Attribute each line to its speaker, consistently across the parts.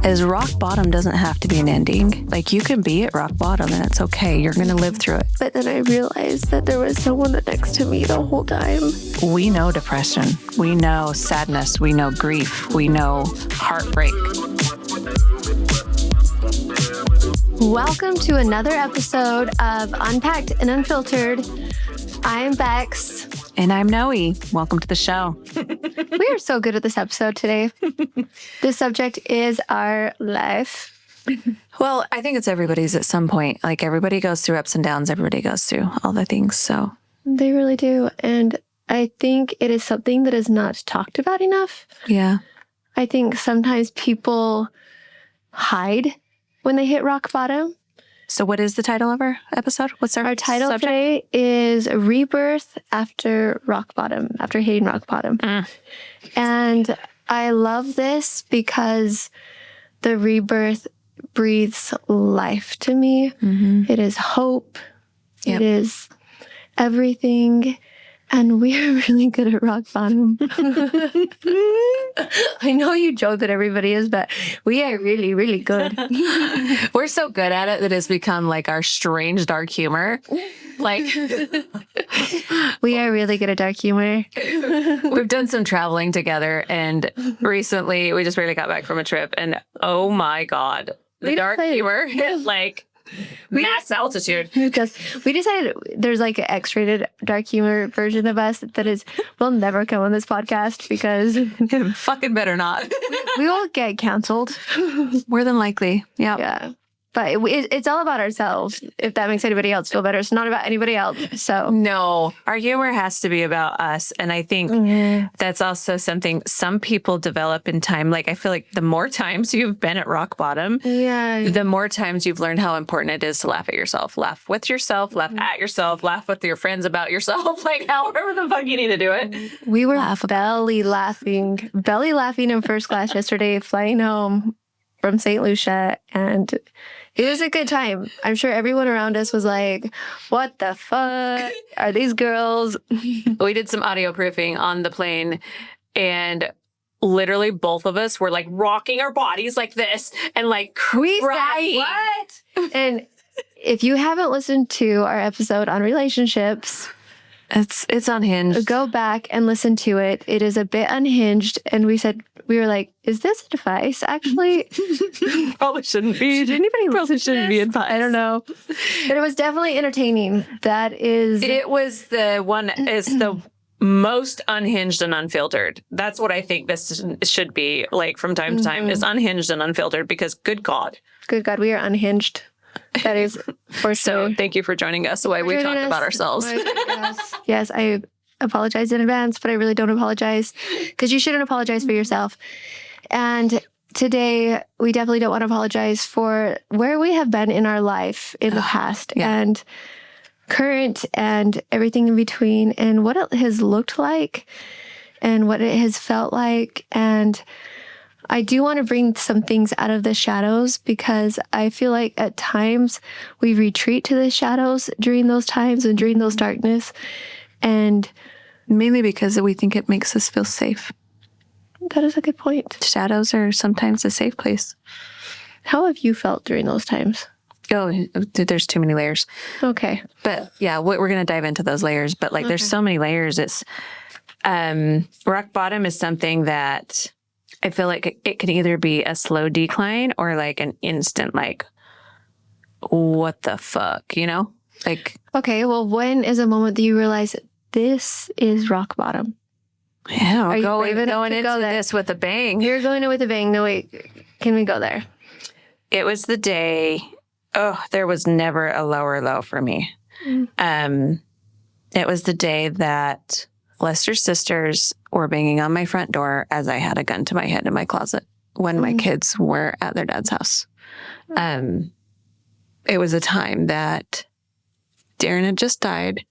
Speaker 1: is rock bottom doesn't have to be an ending. Like, you can be at rock bottom and it's okay. You're going to live through it.
Speaker 2: But then I realized that there was someone next to me the whole time.
Speaker 1: We know depression. We know sadness. We know grief. We know heartbreak.
Speaker 2: Welcome to another episode of Unpacked and Unfiltered. I'm Bexx.
Speaker 1: And I'm Noie. Welcome to the show.
Speaker 2: We are so good at this episode today. The subject is our life.
Speaker 1: Well, I think it's everybody's at some point. Like, everybody goes through ups and downs. Everybody goes through all the things. So
Speaker 2: they really do. And I think it is something that is not talked about enough.
Speaker 1: Yeah.
Speaker 2: I think sometimes people hide when they hit rock bottom.
Speaker 1: So what is the title of our episode? What's our
Speaker 2: title
Speaker 1: subject?
Speaker 2: today is Rebirth After Rock Bottom, after hitting rock bottom. And I love this because the rebirth breathes life to me. Mm-hmm. It is hope. Yep. It is everything. And we are really good at rock bottom. I know you joke that everybody is, but we are really, really good.
Speaker 1: We're so good at it that it's become like our strange dark humor. Like,
Speaker 2: we are really good at dark humor.
Speaker 1: We've done some traveling together, and recently we just barely got back from a trip, and oh my God, the dark humor is like max altitude.
Speaker 2: We decided there's like an X-rated dark humor version of us that will never come on this podcast because
Speaker 1: fucking better not.
Speaker 2: We will get canceled.
Speaker 1: More than likely. Yep.
Speaker 2: Yeah. But it's all about ourselves. If that makes anybody else feel better, it's not about anybody else. So
Speaker 1: no, our humor has to be about us. And I think that's also something some people develop in time. Like, I feel like the more times you've been at rock bottom, the more times you've learned how important it is to laugh at yourself, laugh with yourself, laugh at yourself, laugh with your friends about yourself, like however the fuck you need to do it.
Speaker 2: We were belly laughing in first class yesterday, flying home from St. Lucia, and it was a good time. I'm sure everyone around us was like, what the fuck are these girls?
Speaker 1: We did some audio proofing on the plane, and literally both of us were like rocking our bodies like this and like crying.
Speaker 2: What? And if you haven't listened to our episode on relationships,
Speaker 1: it's unhinged.
Speaker 2: Go back and listen to it. It is a bit unhinged. And we were like, is this advice actually?
Speaker 1: Probably shouldn't be.
Speaker 2: Should anybody
Speaker 1: Probably shouldn't be advice.
Speaker 2: I don't know. But it was definitely entertaining.
Speaker 1: It was the most unhinged and unfiltered. That's what I think this should be like from time to time, is unhinged and unfiltered, because good God,
Speaker 2: we are unhinged. That is for sure.
Speaker 1: So thank you for joining us while we talk about ourselves.
Speaker 2: Yes, I apologize in advance, but I really don't apologize, because you shouldn't apologize for yourself. And today, we definitely don't want to apologize for where we have been in our life in the past and current and everything in between, and what it has looked like and what it has felt like. And I do want to bring some things out of the shadows, because I feel like at times we retreat to the shadows during those times and during those darkness. And
Speaker 1: mainly because we think it makes us feel safe.
Speaker 2: That is a good point.
Speaker 1: Shadows are sometimes a safe place.
Speaker 2: How have you felt during those times?
Speaker 1: Oh, there's too many layers.
Speaker 2: Okay.
Speaker 1: But yeah, we're going to dive into those layers. But like, there's so many layers. It's rock bottom is something that I feel like it can either be a slow decline or like an instant, like, what the fuck, you know? Like,
Speaker 2: okay, well, when is a moment that you realize this is rock bottom?
Speaker 1: Yeah, we're going into this with a bang.
Speaker 2: You're going in with a bang. No, wait. Can we go there?
Speaker 1: It was the day. Oh, there was never a lower low for me. It was the day that Lester's sisters were banging on my front door as I had a gun to my head in my closet when my kids were at their dad's house. It was a time that Darren had just died.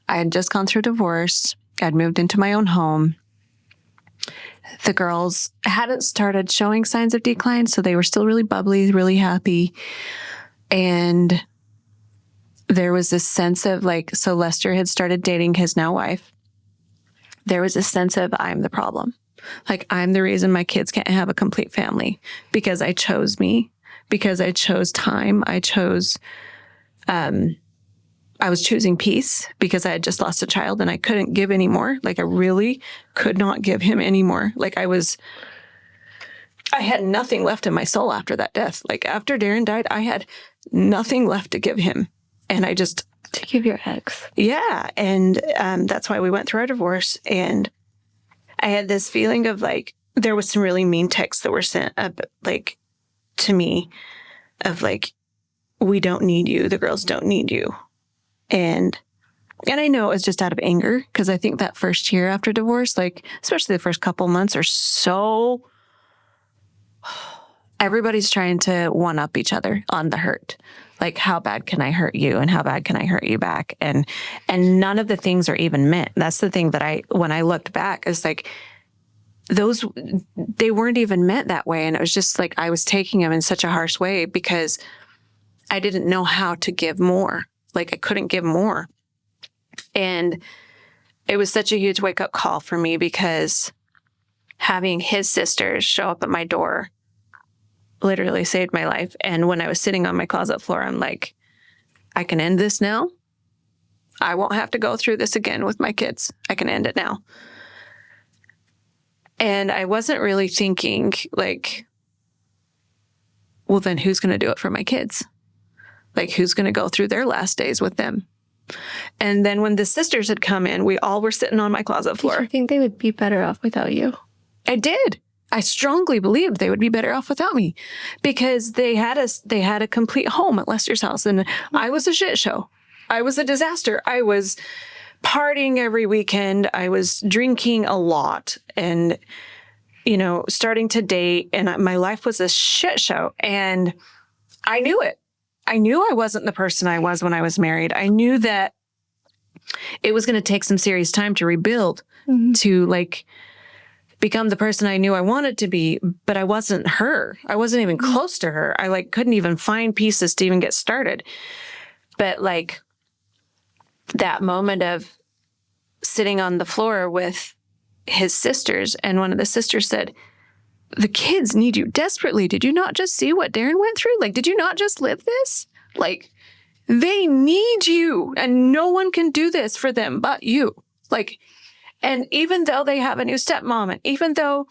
Speaker 1: I had just gone through divorce. I'd moved into my own home. The girls hadn't started showing signs of decline, so they were still really bubbly, really happy. And there was this sense of like, so Lester had started dating his now wife. There was a sense of, I'm the problem. Like, I'm the reason my kids can't have a complete family because I chose me, because I chose time. I was choosing peace because I had just lost a child and I couldn't give anymore. Like, I really could not give him anymore. Like, I had nothing left in my soul after that death. Like, after Darren died, I had nothing left to give him. And I just...
Speaker 2: To give your ex.
Speaker 1: Yeah. And that's why we went through our divorce. And I had this feeling of like, there was some really mean texts that were sent up, like, to me of like, we don't need you. The girls don't need you. And I know it was just out of anger because I think that first year after divorce, like, especially the first couple months are so... Everybody's trying to one up each other on the hurt. Like, how bad can I hurt you? And how bad can I hurt you back? And none of the things are even meant. That's the thing that when I looked back, is like, they weren't even meant that way. And it was just like, I was taking them in such a harsh way because I didn't know how to give more. Like, I couldn't give more. And it was such a huge wake up call for me because having his sisters show up at my door literally saved my life. And when I was sitting on my closet floor, I'm like, I can end this now. I won't have to go through this again with my kids. I can end it now. And I wasn't really thinking like, well, then who's going to do it for my kids? Like, who's going to go through their last days with them? And then when the sisters had come in, we all were sitting on my closet floor.
Speaker 2: I think they would be better off without you.
Speaker 1: I did. I strongly believed they would be better off without me because they had a complete home at Lester's house. And I was a shit show. I was a disaster. I was partying every weekend. I was drinking a lot and, starting to date. And my life was a shit show. And I knew it. I knew I wasn't the person I was when I was married. I knew that it was going to take some serious time to rebuild, to like become the person I knew I wanted to be, but I wasn't her. I wasn't even close to her. I couldn't even find pieces to even get started. But like that moment of sitting on the floor with his sisters, and one of the sisters said, the kids need you desperately. Did you not just see what Darren went through? Like, did you not just live this? Like, they need you, and no one can do this for them but you. Like, and even though they have a new stepmom, and even though,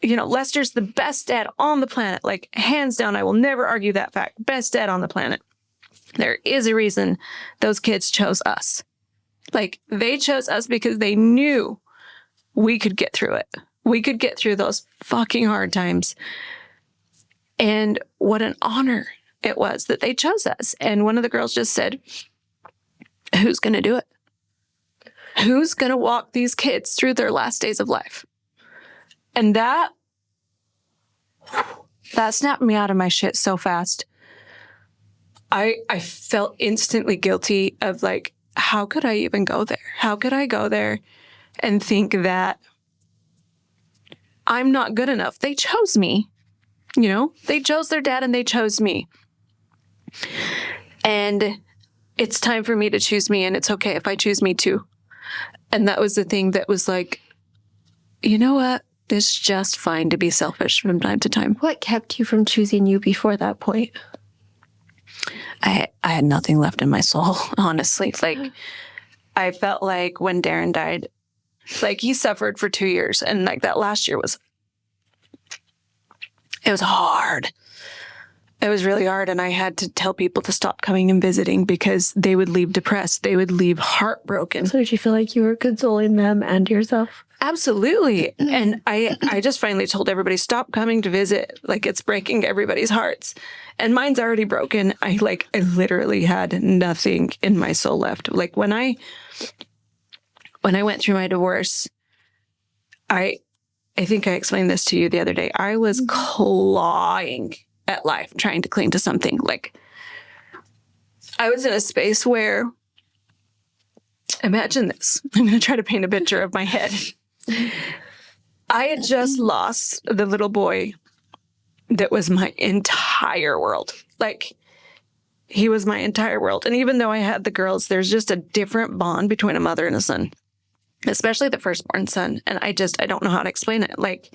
Speaker 1: Lester's the best dad on the planet, like, hands down, I will never argue that fact, best dad on the planet. There is a reason those kids chose us. Like, they chose us because they knew we could get through it. We could get through those fucking hard times. And what an honor it was that they chose us. And one of the girls just said, who's going to do it? Who's going to walk these kids through their last days of life? And that snapped me out of my shit so fast. I felt instantly guilty of like, how could I even go there? How could I go there and think that I'm not good enough? They chose me. They chose their dad and they chose me. And it's time for me to choose me, and it's okay if I choose me too. And that was the thing that was like, you know what? It's just fine to be selfish from time to time.
Speaker 2: What kept you from choosing you before that point?
Speaker 1: I had nothing left in my soul, honestly. Like, I felt like when Darren died, like, he suffered for 2 years, and like that last year was hard. It was really hard, and I had to tell people to stop coming and visiting because they would leave depressed. They would leave heartbroken.
Speaker 2: So did you feel like you were consoling them and yourself?
Speaker 1: Absolutely. And I just finally told everybody, stop coming to visit. Like, it's breaking everybody's hearts. And mine's already broken. I literally had nothing in my soul left. Like, when I went through my divorce, I think I explained this to you the other day. I was clawing at life, trying to cling to something. Like, I was in a space where, imagine this. I'm going to try to paint a picture of my head. I had just lost the little boy that was my entire world. Like, he was my entire world. And even though I had the girls, there's just a different bond between a mother and a son. especially the firstborn son. And I don't know how to explain it. Like,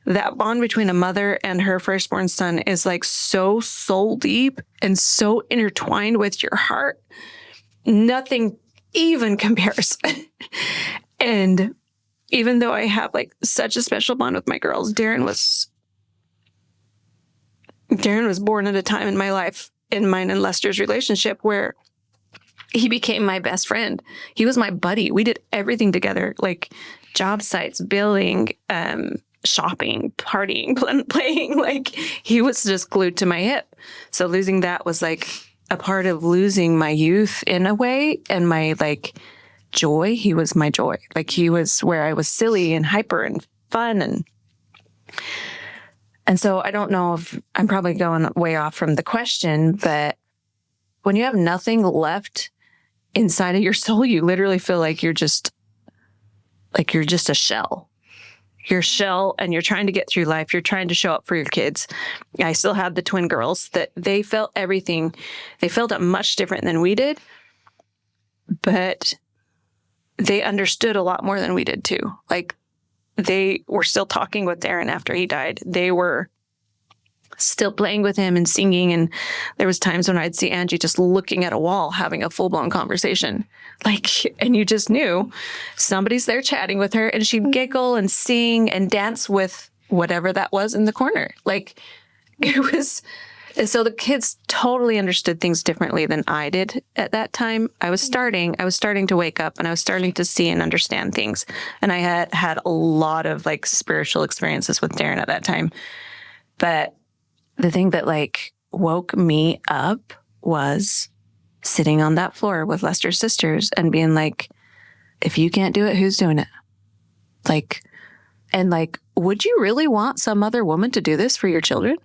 Speaker 1: that bond between a mother and her firstborn son is like so soul deep and so intertwined with your heart. Nothing even compares. And even though I have like such a special bond with my girls, Darren was born at a time in my life, in mine and Lester's relationship, where he became my best friend. He was my buddy. We did everything together, like job sites, billing, shopping, partying, playing. Like, he was just glued to my hip. So losing that was like a part of losing my youth in a way, and my like joy. He was my joy. Like, he was where I was silly and hyper and fun. And so I don't know if I'm probably going way off from the question, but when you have nothing left inside of your soul, you literally feel like you're just a shell. You're a shell, and you're trying to get through life. You're trying to show up for your kids. I still had the twin girls that they felt everything. They felt it much different than we did, but they understood a lot more than we did too. Like, they were still talking with Darren after he died. They were still playing with him and singing. And there was times when I'd see Angie just looking at a wall, having a full-blown conversation. Like, and you just knew somebody's there chatting with her, and she'd giggle and sing and dance with whatever that was in the corner. Like, it was, and so the kids totally understood things differently than I did at that time. I was starting to wake up, and I was starting to see and understand things. And I had a lot of like spiritual experiences with Darren at that time. But the thing that like woke me up was sitting on that floor with Lester's sisters and being like, if you can't do it, who's doing it? Like, and like, would you really want some other woman to do this for your children?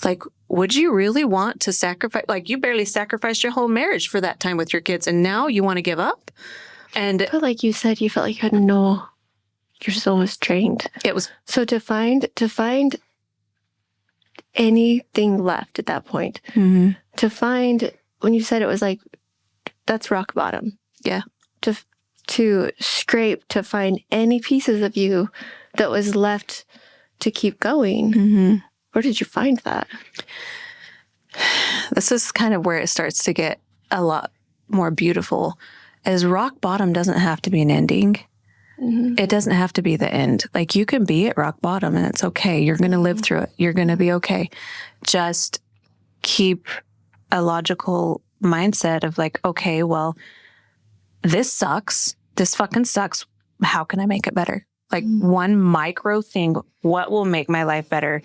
Speaker 1: Like, would you really want to sacrifice? Like, you barely sacrificed your whole marriage for that time with your kids, and now you want to give up? And
Speaker 2: But like you said, you felt like you had no, your soul was trained.
Speaker 1: it was,
Speaker 2: So to find anything left at that point, to find, when you said it was like, that's rock bottom.
Speaker 1: yeah.
Speaker 2: To scrape, to find any pieces of you that was left to keep going. Where did you find that?
Speaker 1: This is kind of where it starts to get a lot more beautiful, as rock bottom doesn't have to be an ending. It doesn't have to be the end. Like, you can be at rock bottom and it's okay. You're going to live through it. You're going to be okay. Just keep a logical mindset of like, okay, well, this sucks. This fucking sucks. How can I make it better? Like, one micro thing, what will make my life better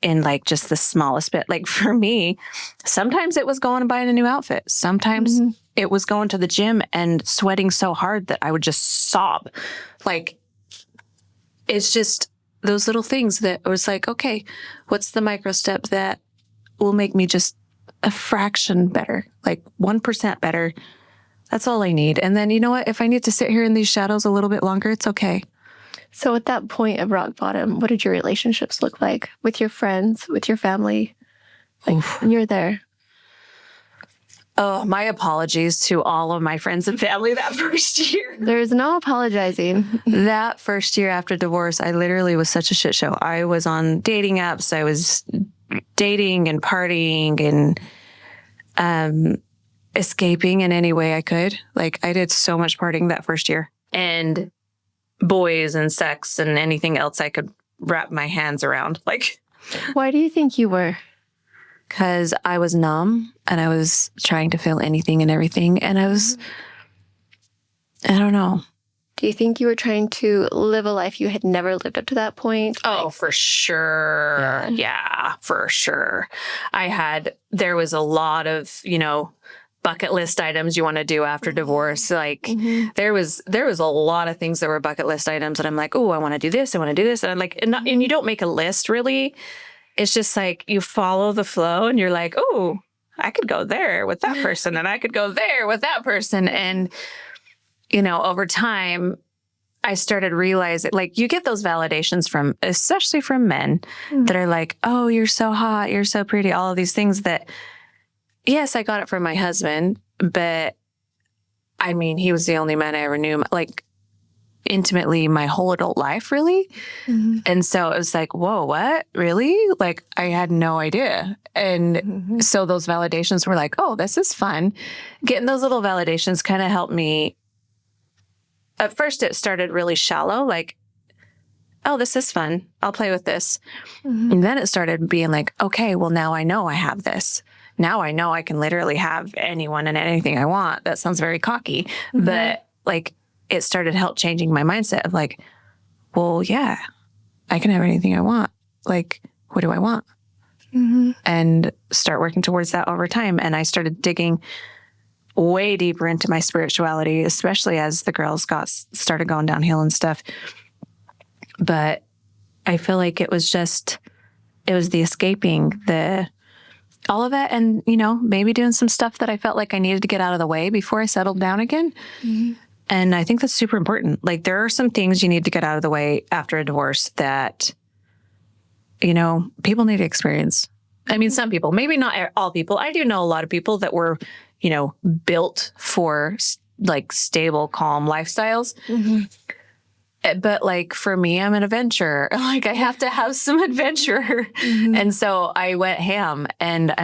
Speaker 1: in like just the smallest bit? Like, for me, sometimes it was going and buying a new outfit. Sometimes it was going to the gym and sweating so hard that I would just sob. Like, it's just those little things that was like, okay, what's the micro step that will make me just a fraction better, like 1% better? That's all I need. And then, you know what? If I need to sit here in these shadows a little bit longer, it's okay.
Speaker 2: So at that point of rock bottom, what did your relationships look like with your friends, with your family? Like, when you're there.
Speaker 1: Oh, my apologies to all of my friends and family that first year.
Speaker 2: There's no apologizing.
Speaker 1: That first year after divorce, I literally was such a shit show. I was on dating apps. I was dating and partying and escaping in any way I could. Like, I did so much partying that first year, and boys and sex and anything else I could wrap my hands around. Like,
Speaker 2: Why do you think you were?
Speaker 1: because I was numb and I was trying to feel anything and everything. And I don't know.
Speaker 2: Do you think you were trying to live a life you had never lived up to that point?
Speaker 1: Oh, for sure. Yeah, for sure. There was a lot of, bucket list items you want to do after divorce. Like, there was a lot of things that were bucket list items that I'm like, oh, I want to do this. I want to do this. And I'm like, and you don't make a list really. It's just like you follow the flow and you're like, oh, I could go there with that person and I could go there with that person. And, over time, I started realizing, like, you get those validations especially from men that are like, oh, you're so hot, you're so pretty, all of these things that, yes, I got it from my husband, but I mean, he was the only man I ever knew, like intimately my whole adult life, really. And so it was like, whoa, what? Really? Like, I had no idea. And so those validations were like, oh, this is fun. Getting those little validations kind of helped me. At first, it started really shallow, like, oh, this is fun. I'll play with this. And then it started being like, okay, well, now I know I have this. Now I know I can literally have anyone and anything I want. That sounds very cocky, but like, it started help changing my mindset of like, well, yeah, I can have anything I want. Like, what do I want? And start working towards that over time. And I started digging way deeper into my spirituality, especially as the girls started going downhill and stuff. But I feel like it was the escaping, all of it. And, you know, maybe doing some stuff that I felt like I needed to get out of the way before I settled down again. And I think that's super important. Like, there are some things you need to get out of the way after a divorce that, you know, people need to experience. I mean, some people, maybe not all people. I do know a lot of people that were, you know, built for like stable, calm lifestyles. But like for me, I'm an adventurer. Like, I have to have some adventure. And so I went ham, and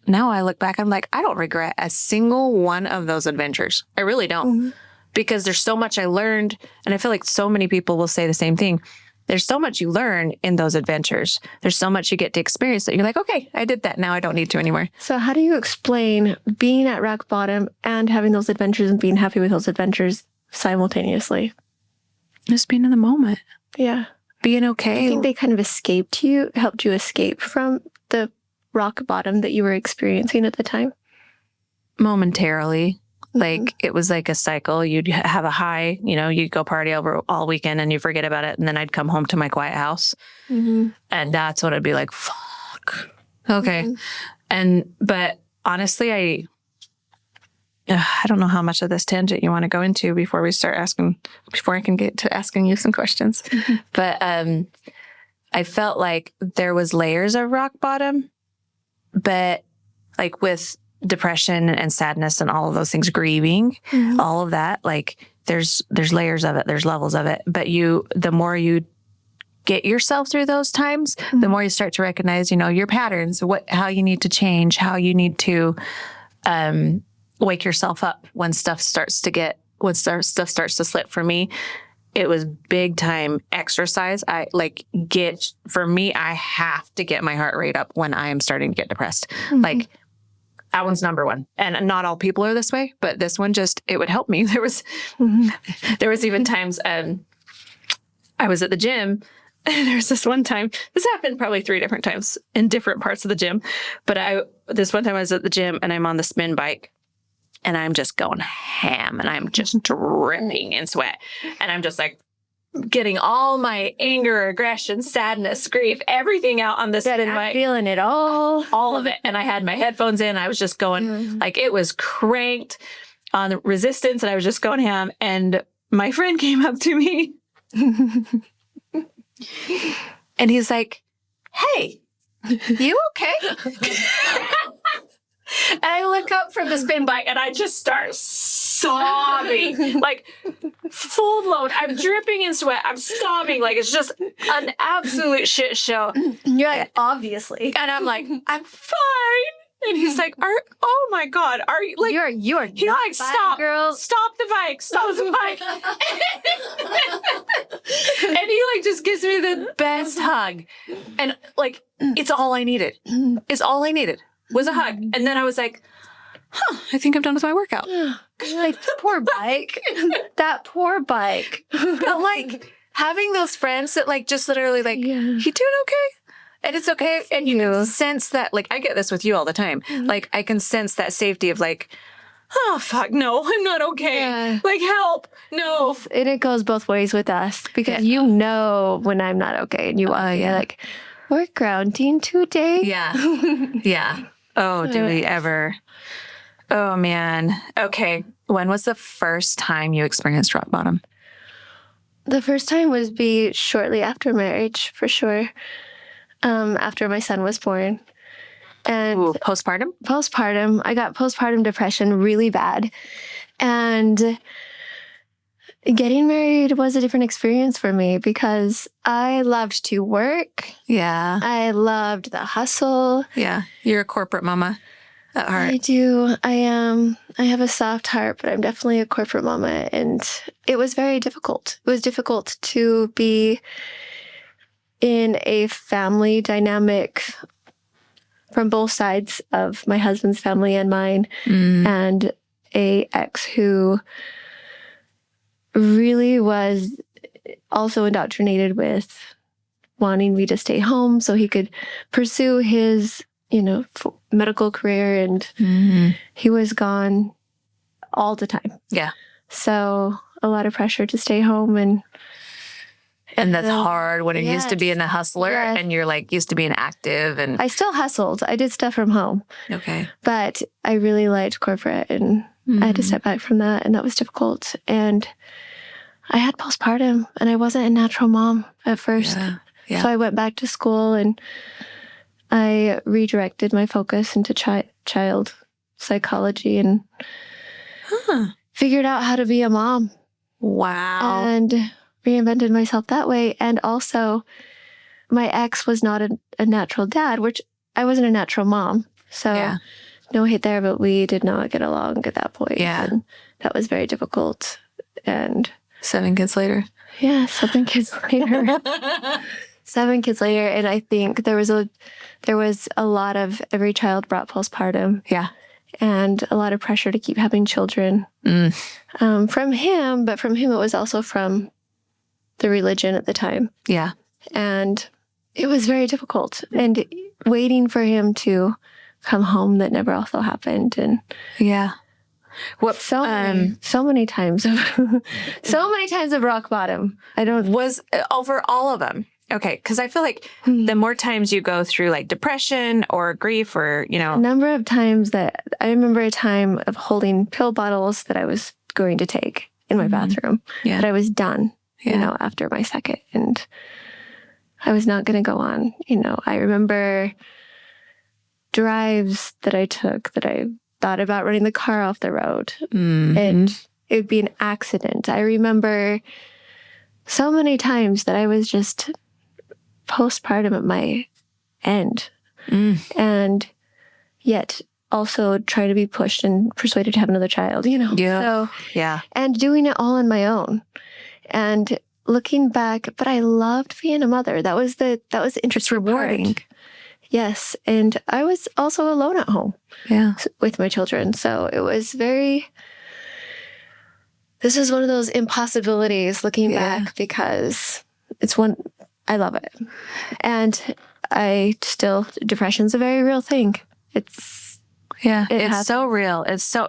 Speaker 1: now I look back, I'm like, I don't regret a single one of those adventures. I really don't. Because there's so much I learned, and I feel like so many people will say the same thing. There's so much you learn in those adventures. There's so much you get to experience that you're like, okay, I did that. Now I don't need to anymore.
Speaker 2: So how do you explain being at rock bottom and having those adventures and being happy with those adventures simultaneously?
Speaker 1: Just being in the moment.
Speaker 2: Yeah.
Speaker 1: Being okay.
Speaker 2: I think they kind of helped you escape from the rock bottom that you were experiencing at the time? Momentarily. Like, it was like a cycle. You'd have a high, you know, you'd go party over all weekend and you forget about it. And then I'd come home to my quiet house. And that's what I'd be like, fuck. Okay. But honestly, I don't know how much of this tangent you want to go into before I can get to asking you some questions. But I felt like there was layers of rock bottom, but like with depression and sadness and all of those things, grieving, all of that, like there's layers of it, there's levels of it. But the more you get yourself through those times, the more you start to recognize, you know, your patterns, how you need to change, how you need to wake yourself up when stuff starts to slip. For me, it was big time exercise. I have to get my heart rate up when I am starting to get depressed. Like, that one's number one. And not all people are this way, but this one it would help me. There was even times I was at the gym, and there's this one time, this happened probably 3 different times in different parts of the gym. But this one time I was at the gym and I'm on the spin bike and I'm just going ham and I'm just dripping in sweat. And I'm just like getting all my anger, aggression, sadness, grief, everything out on this spin bike. Feeling it all
Speaker 1: of it. And I had my headphones in. I was just going like, it was cranked on the resistance, and I was just going ham. And my friend came up to me and he's like, "Hey, you okay?" And I look up from the spin bike and I just start sobbing, like full blown. I'm dripping in sweat. I'm sobbing. Like, it's just an absolute shit show.
Speaker 2: You're like, obviously.
Speaker 1: And I'm like, I'm fine. And he's like, oh my God, are you like,
Speaker 2: you are
Speaker 1: he's
Speaker 2: not
Speaker 1: like,
Speaker 2: fine,
Speaker 1: stop,
Speaker 2: girl.
Speaker 1: Stop the bike, stop the bike. And he like just gives me the best hug. And like, it's all I needed. It's all I needed was a hug. And then I was like, I think I'm done with my workout.
Speaker 2: Like, poor bike. That poor bike.
Speaker 1: But like having those friends that like just literally like, you doing okay? And it's okay. And you can sense that, like, I get this with you all the time. Like, I can sense that safety of like, oh, fuck, no, I'm not okay.
Speaker 2: Yeah.
Speaker 1: Like, help, no.
Speaker 2: And it goes both ways with us because you know when I'm not okay and you're like, we're grounding today.
Speaker 1: Yeah. Yeah. Oh, do we ever? Oh, man. Okay. When was the first time you experienced rock bottom?
Speaker 2: The first time was shortly after marriage, for sure. After my son was born. And
Speaker 1: postpartum?
Speaker 2: Postpartum. I got postpartum depression really bad. And getting married was a different experience for me because I loved to work.
Speaker 1: Yeah.
Speaker 2: I loved the hustle.
Speaker 1: Yeah. You're a corporate mama at heart.
Speaker 2: I do. I am. I have a soft heart, but I'm definitely a corporate mama. And it was very difficult. It was difficult to be in a family dynamic from both sides of my husband's family and mine, and a ex who really was also indoctrinated with wanting me to stay home so he could pursue his, medical career. And he was gone all the time.
Speaker 1: Yeah.
Speaker 2: So a lot of pressure to stay home. And
Speaker 1: that's hard when you're used to being a hustler and you're like used to being active. And
Speaker 2: I still hustled. I did stuff from home.
Speaker 1: Okay.
Speaker 2: But I really liked corporate, and I had to step back from that, and that was difficult. And I had postpartum, and I wasn't a natural mom at first.
Speaker 1: Yeah.
Speaker 2: So I went back to school, and I redirected my focus into child psychology and figured out how to be a mom.
Speaker 1: Wow.
Speaker 2: And reinvented myself that way. And also, my ex was not a natural dad, which I wasn't a natural mom. So no hate there, but we did not get along at that point.
Speaker 1: Yeah.
Speaker 2: And that was very difficult. And
Speaker 1: 7 kids later.
Speaker 2: Yeah, 7 kids later. 7 kids later. And I think there was a lot of, every child brought postpartum.
Speaker 1: Yeah.
Speaker 2: And a lot of pressure to keep having children from him. But from him, it was also from the religion at the time.
Speaker 1: Yeah.
Speaker 2: And it was very difficult. And waiting for him to come home, that never also happened. And so many times of rock bottom.
Speaker 1: Was over all of them. Okay. Because I feel like the more times you go through like depression or grief or,
Speaker 2: a number of times that I remember a time of holding pill bottles that I was going to take in my bathroom, that I was done. After my second, and I was not going to go on. I remember drives that I took that I thought about running the car off the road, and it would be an accident. I remember so many times that I was just postpartum at my end, and yet also trying to be pushed and persuaded to have another child, and doing it all on my own. And looking back, but I loved being a mother. That was the interesting part. Yes. And I was also alone at home with my children. So it was this is one of those impossibilities looking back, because I love it. And depression's a very real thing. It's
Speaker 1: so real.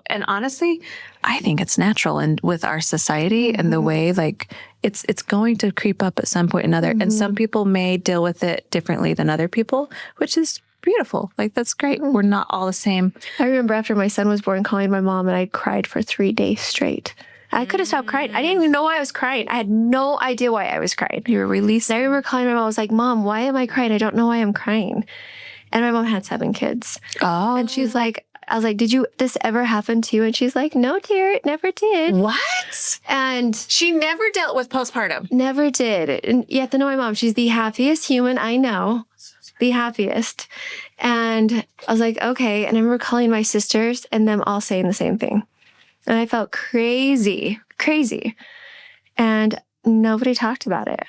Speaker 1: And honestly, I think it's natural. And with our society and the way, like, it's going to creep up at some point or another. And some people may deal with it differently than other people, which is beautiful. Like, that's great. We're not all the same.
Speaker 2: I remember after my son was born, calling my mom, and I cried for 3 days straight. I could have stopped crying. I didn't even know why I was crying. I had no idea why I was crying.
Speaker 1: You were released.
Speaker 2: I remember calling my mom. I was like, Mom, why am I crying? I don't know why I'm crying. And my mom had 7 kids.
Speaker 1: Oh.
Speaker 2: And she's like, I was like, did this ever happen to you? And she's like, no, dear, it never did.
Speaker 1: What?
Speaker 2: And
Speaker 1: she never dealt with postpartum.
Speaker 2: Never did. And you have to know my mom. She's the happiest human I know. The happiest. And I was like, okay. And I remember calling my sisters and them all saying the same thing. And I felt crazy. And nobody talked about it.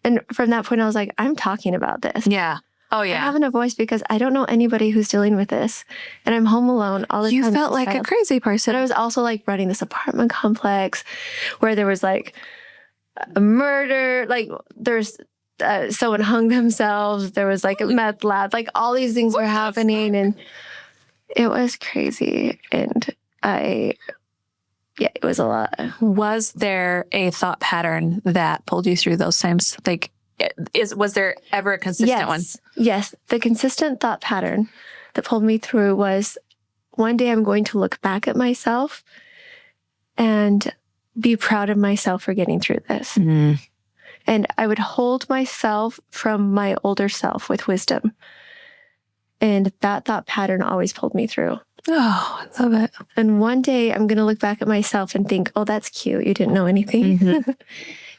Speaker 2: And from that point, I was like, I'm talking about this.
Speaker 1: Yeah. Oh, yeah.
Speaker 2: I'm having a voice because I don't know anybody who's dealing with this. And I'm home alone all the time.
Speaker 1: You felt like a crazy person.
Speaker 2: But I was also like running this apartment complex where there was like a murder, like there's someone hung themselves. There was like a meth lab, like all these things were happening. And it was crazy. And it was a lot.
Speaker 1: Was there a thought pattern that pulled you through those times? Like, was there ever a consistent one?
Speaker 2: Yes. The consistent thought pattern that pulled me through was, one day I'm going to look back at myself and be proud of myself for getting through this. And I would hold myself from my older self with wisdom. And that thought pattern always pulled me through.
Speaker 1: Oh, I love it.
Speaker 2: And one day I'm going to look back at myself and think, oh, that's cute. You didn't know anything.
Speaker 1: Mm-hmm.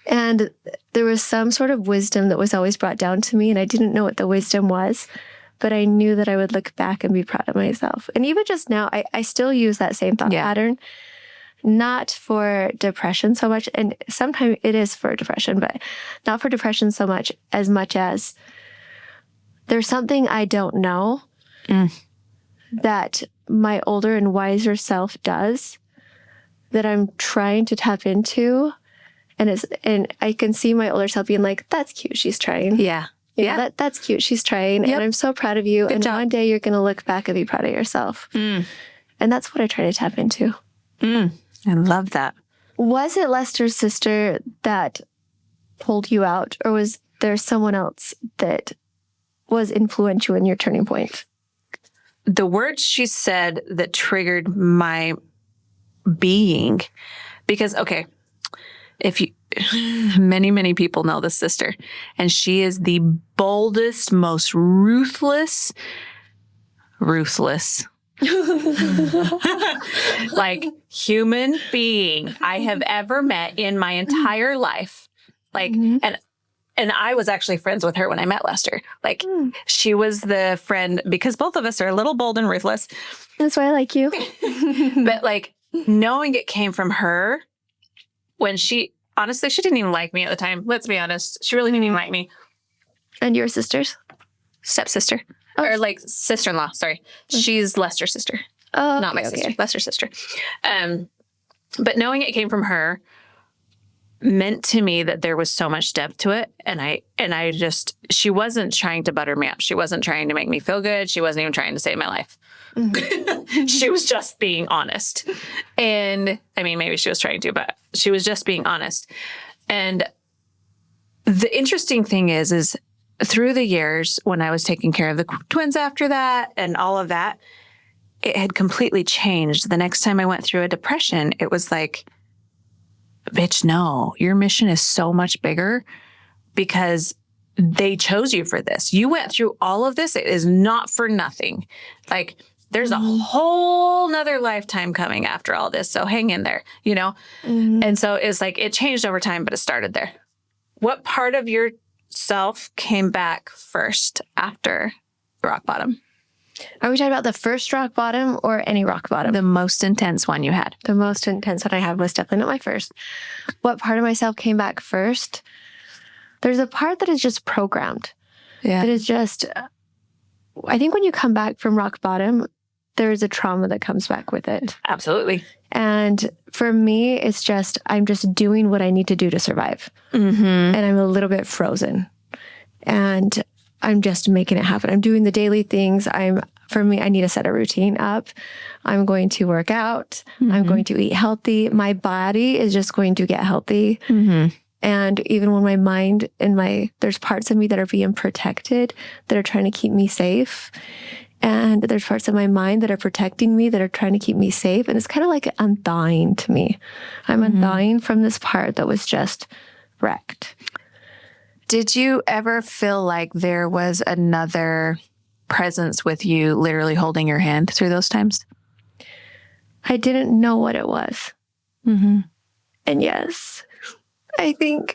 Speaker 2: And there was some sort of wisdom that was always brought down to me. And I didn't know what the wisdom was, but I knew that I would look back and be proud of myself. And even just now, I still use that same thought pattern, not for depression so much. And sometimes it is for depression, but not for depression so much as there's something I don't know that my older and wiser self does that I'm trying to tap into. And I can see my older self being like, that's cute. She's trying.
Speaker 1: Yeah.
Speaker 2: That's cute. She's trying.
Speaker 1: Yep.
Speaker 2: And I'm so proud of you.
Speaker 1: Good
Speaker 2: and
Speaker 1: job.
Speaker 2: One day you're going to look back and be proud of yourself. And that's what I try to tap into.
Speaker 1: I love that.
Speaker 2: Was it Lester's sister that pulled you out, or was there someone else that was influential in your turning point?
Speaker 1: The words she said that triggered my being, because, okay, if you, many people know this sister, and she is the boldest, most ruthless, like human being I have ever met in my entire life. Like, and I was actually friends with her when I met Lester. Like, she was the friend, because both of us are a little bold and ruthless.
Speaker 2: That's why I like you.
Speaker 1: But like, knowing it came from her, when honestly, she didn't even like me at the time. Let's be honest. She really didn't even like me.
Speaker 2: And your sisters?
Speaker 1: Stepsister. Or like sister-in-law, sorry. She's Lester's sister.
Speaker 2: Oh,
Speaker 1: not my sister. Lester's sister. But knowing it came from her meant to me that there was so much depth to it. And I just, she wasn't trying to butter me up. She wasn't trying to make me feel good. She wasn't even trying to save my life. She was just being honest. And I mean, maybe she was trying to, but she was just being honest. And the interesting thing is through the years when I was taking care of the twins after that and all of that, it had completely changed. The next time I went through a depression, it was like, bitch, no, your mission is so much bigger because they chose you for this. You went through all of this. It is not for nothing. Like, there's a whole nother lifetime coming after all this. So hang in there, you know? And so it's like, it changed over time, but it started there. What part of yourself came back first after rock bottom?
Speaker 2: Are we talking about the first rock bottom or any rock bottom?
Speaker 1: The most intense one you had.
Speaker 2: The most intense one I had was definitely not my first. What part of myself came back first? There's a part that is just programmed.
Speaker 1: Yeah.
Speaker 2: It is just, I think when you come back from rock bottom, there is a trauma that comes back with it.
Speaker 1: Absolutely.
Speaker 2: And for me, it's just, I'm just doing what I need to do to survive. And I'm a little bit frozen. And I'm just making it happen. I'm doing the daily things. For me, I need to set a routine up. I'm going to work out. I'm going to eat healthy. My body is just going to get healthy. And even when my mind and there's parts of me that are being protected, that are trying to keep me safe. And there's parts of my mind that are protecting me, that are trying to keep me safe. And it's kind of like unthawing to me. I'm unthawing from this part that was just wrecked.
Speaker 1: Did you ever feel like there was another presence with you literally holding your hand through those times?
Speaker 2: I didn't know what it was. And yes, I think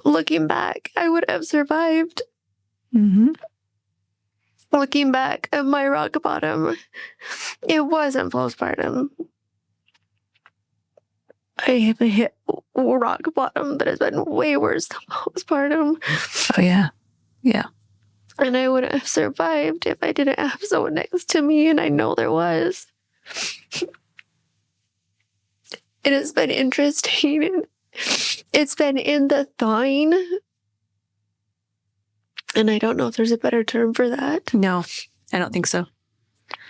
Speaker 2: looking back, I would have survived. Looking back at my rock bottom, it wasn't postpartum. I have hit rock bottom that has been way worse than postpartum.
Speaker 1: Oh, yeah. Yeah.
Speaker 2: And I wouldn't have survived if I didn't have someone next to me, and I know there was. It has been interesting. It's been in the thawing. And I don't know if there's a better term for that.
Speaker 1: No, I don't think so.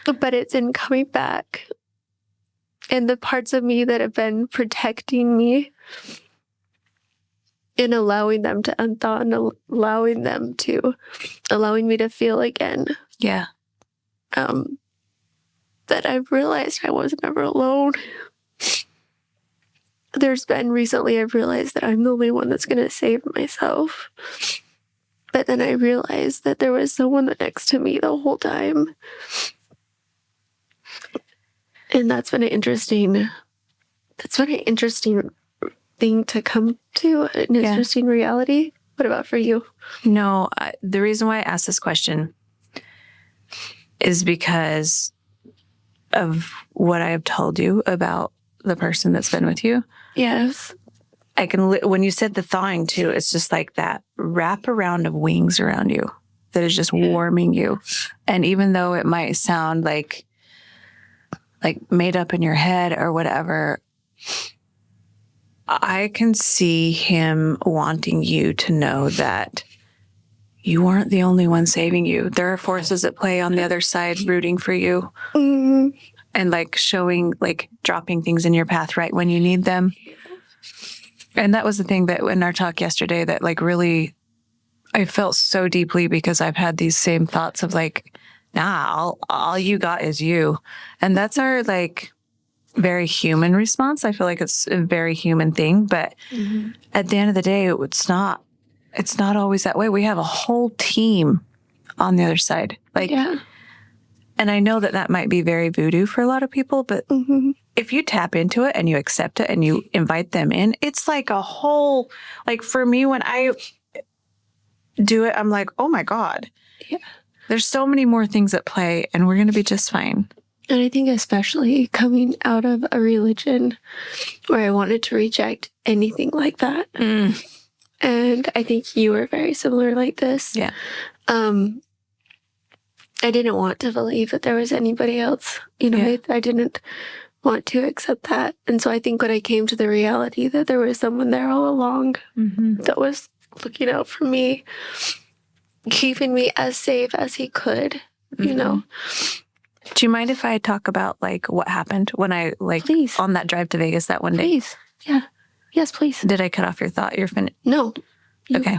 Speaker 2: But it's in coming back. And the parts of me that have been protecting me, in allowing them to unthaw and allowing me to feel again.
Speaker 1: Yeah.
Speaker 2: That I've realized I was never alone. Recently I've realized that I'm the only one that's going to save myself. But then I realized that there was someone next to me the whole time. And that's been an interesting thing to come to, an interesting reality. What about for you?
Speaker 1: No, the reason why I asked this question is because of what I have told you about the person that's been with you.
Speaker 2: Yes.
Speaker 1: I can, when you said the thawing too, it's just like that wrap around of wings around you that is just warming you. And even though it might sound like made up in your head or whatever, I can see him wanting you to know that you aren't the only one saving you. There are forces at play on the other side rooting for you.
Speaker 2: Mm-hmm.
Speaker 1: And like showing, like dropping things in your path right when you need them. And that was the thing that in our talk yesterday that like really, I felt so deeply because I've had these same thoughts of like, nah, all you got is you. And that's our like very human response. I feel like it's a very human thing, but at the end of the day, it's not always that way. We have a whole team on the other side. Like, and I know that might be very voodoo for a lot of people, but if you tap into it and you accept it and you invite them in, it's like a whole, like for me, when I do it, I'm like, oh my God, there's so many more things at play and we're going to be just fine.
Speaker 2: And I think especially coming out of a religion where I wanted to reject anything like that. And I think you were very similar like this.
Speaker 1: Yeah.
Speaker 2: I didn't want to believe that there was anybody else. You know, I didn't want to accept that. And so I think when I came to the reality that there was someone there all along that was looking out for me, keeping me as safe as he could, you know.
Speaker 1: Do you mind if I talk about like what happened when I like
Speaker 2: Please.
Speaker 1: On that drive to Vegas that one day?
Speaker 2: Please. Yeah. Yes, please.
Speaker 1: Did I cut off your thought? You're finished?
Speaker 2: No.
Speaker 1: Okay.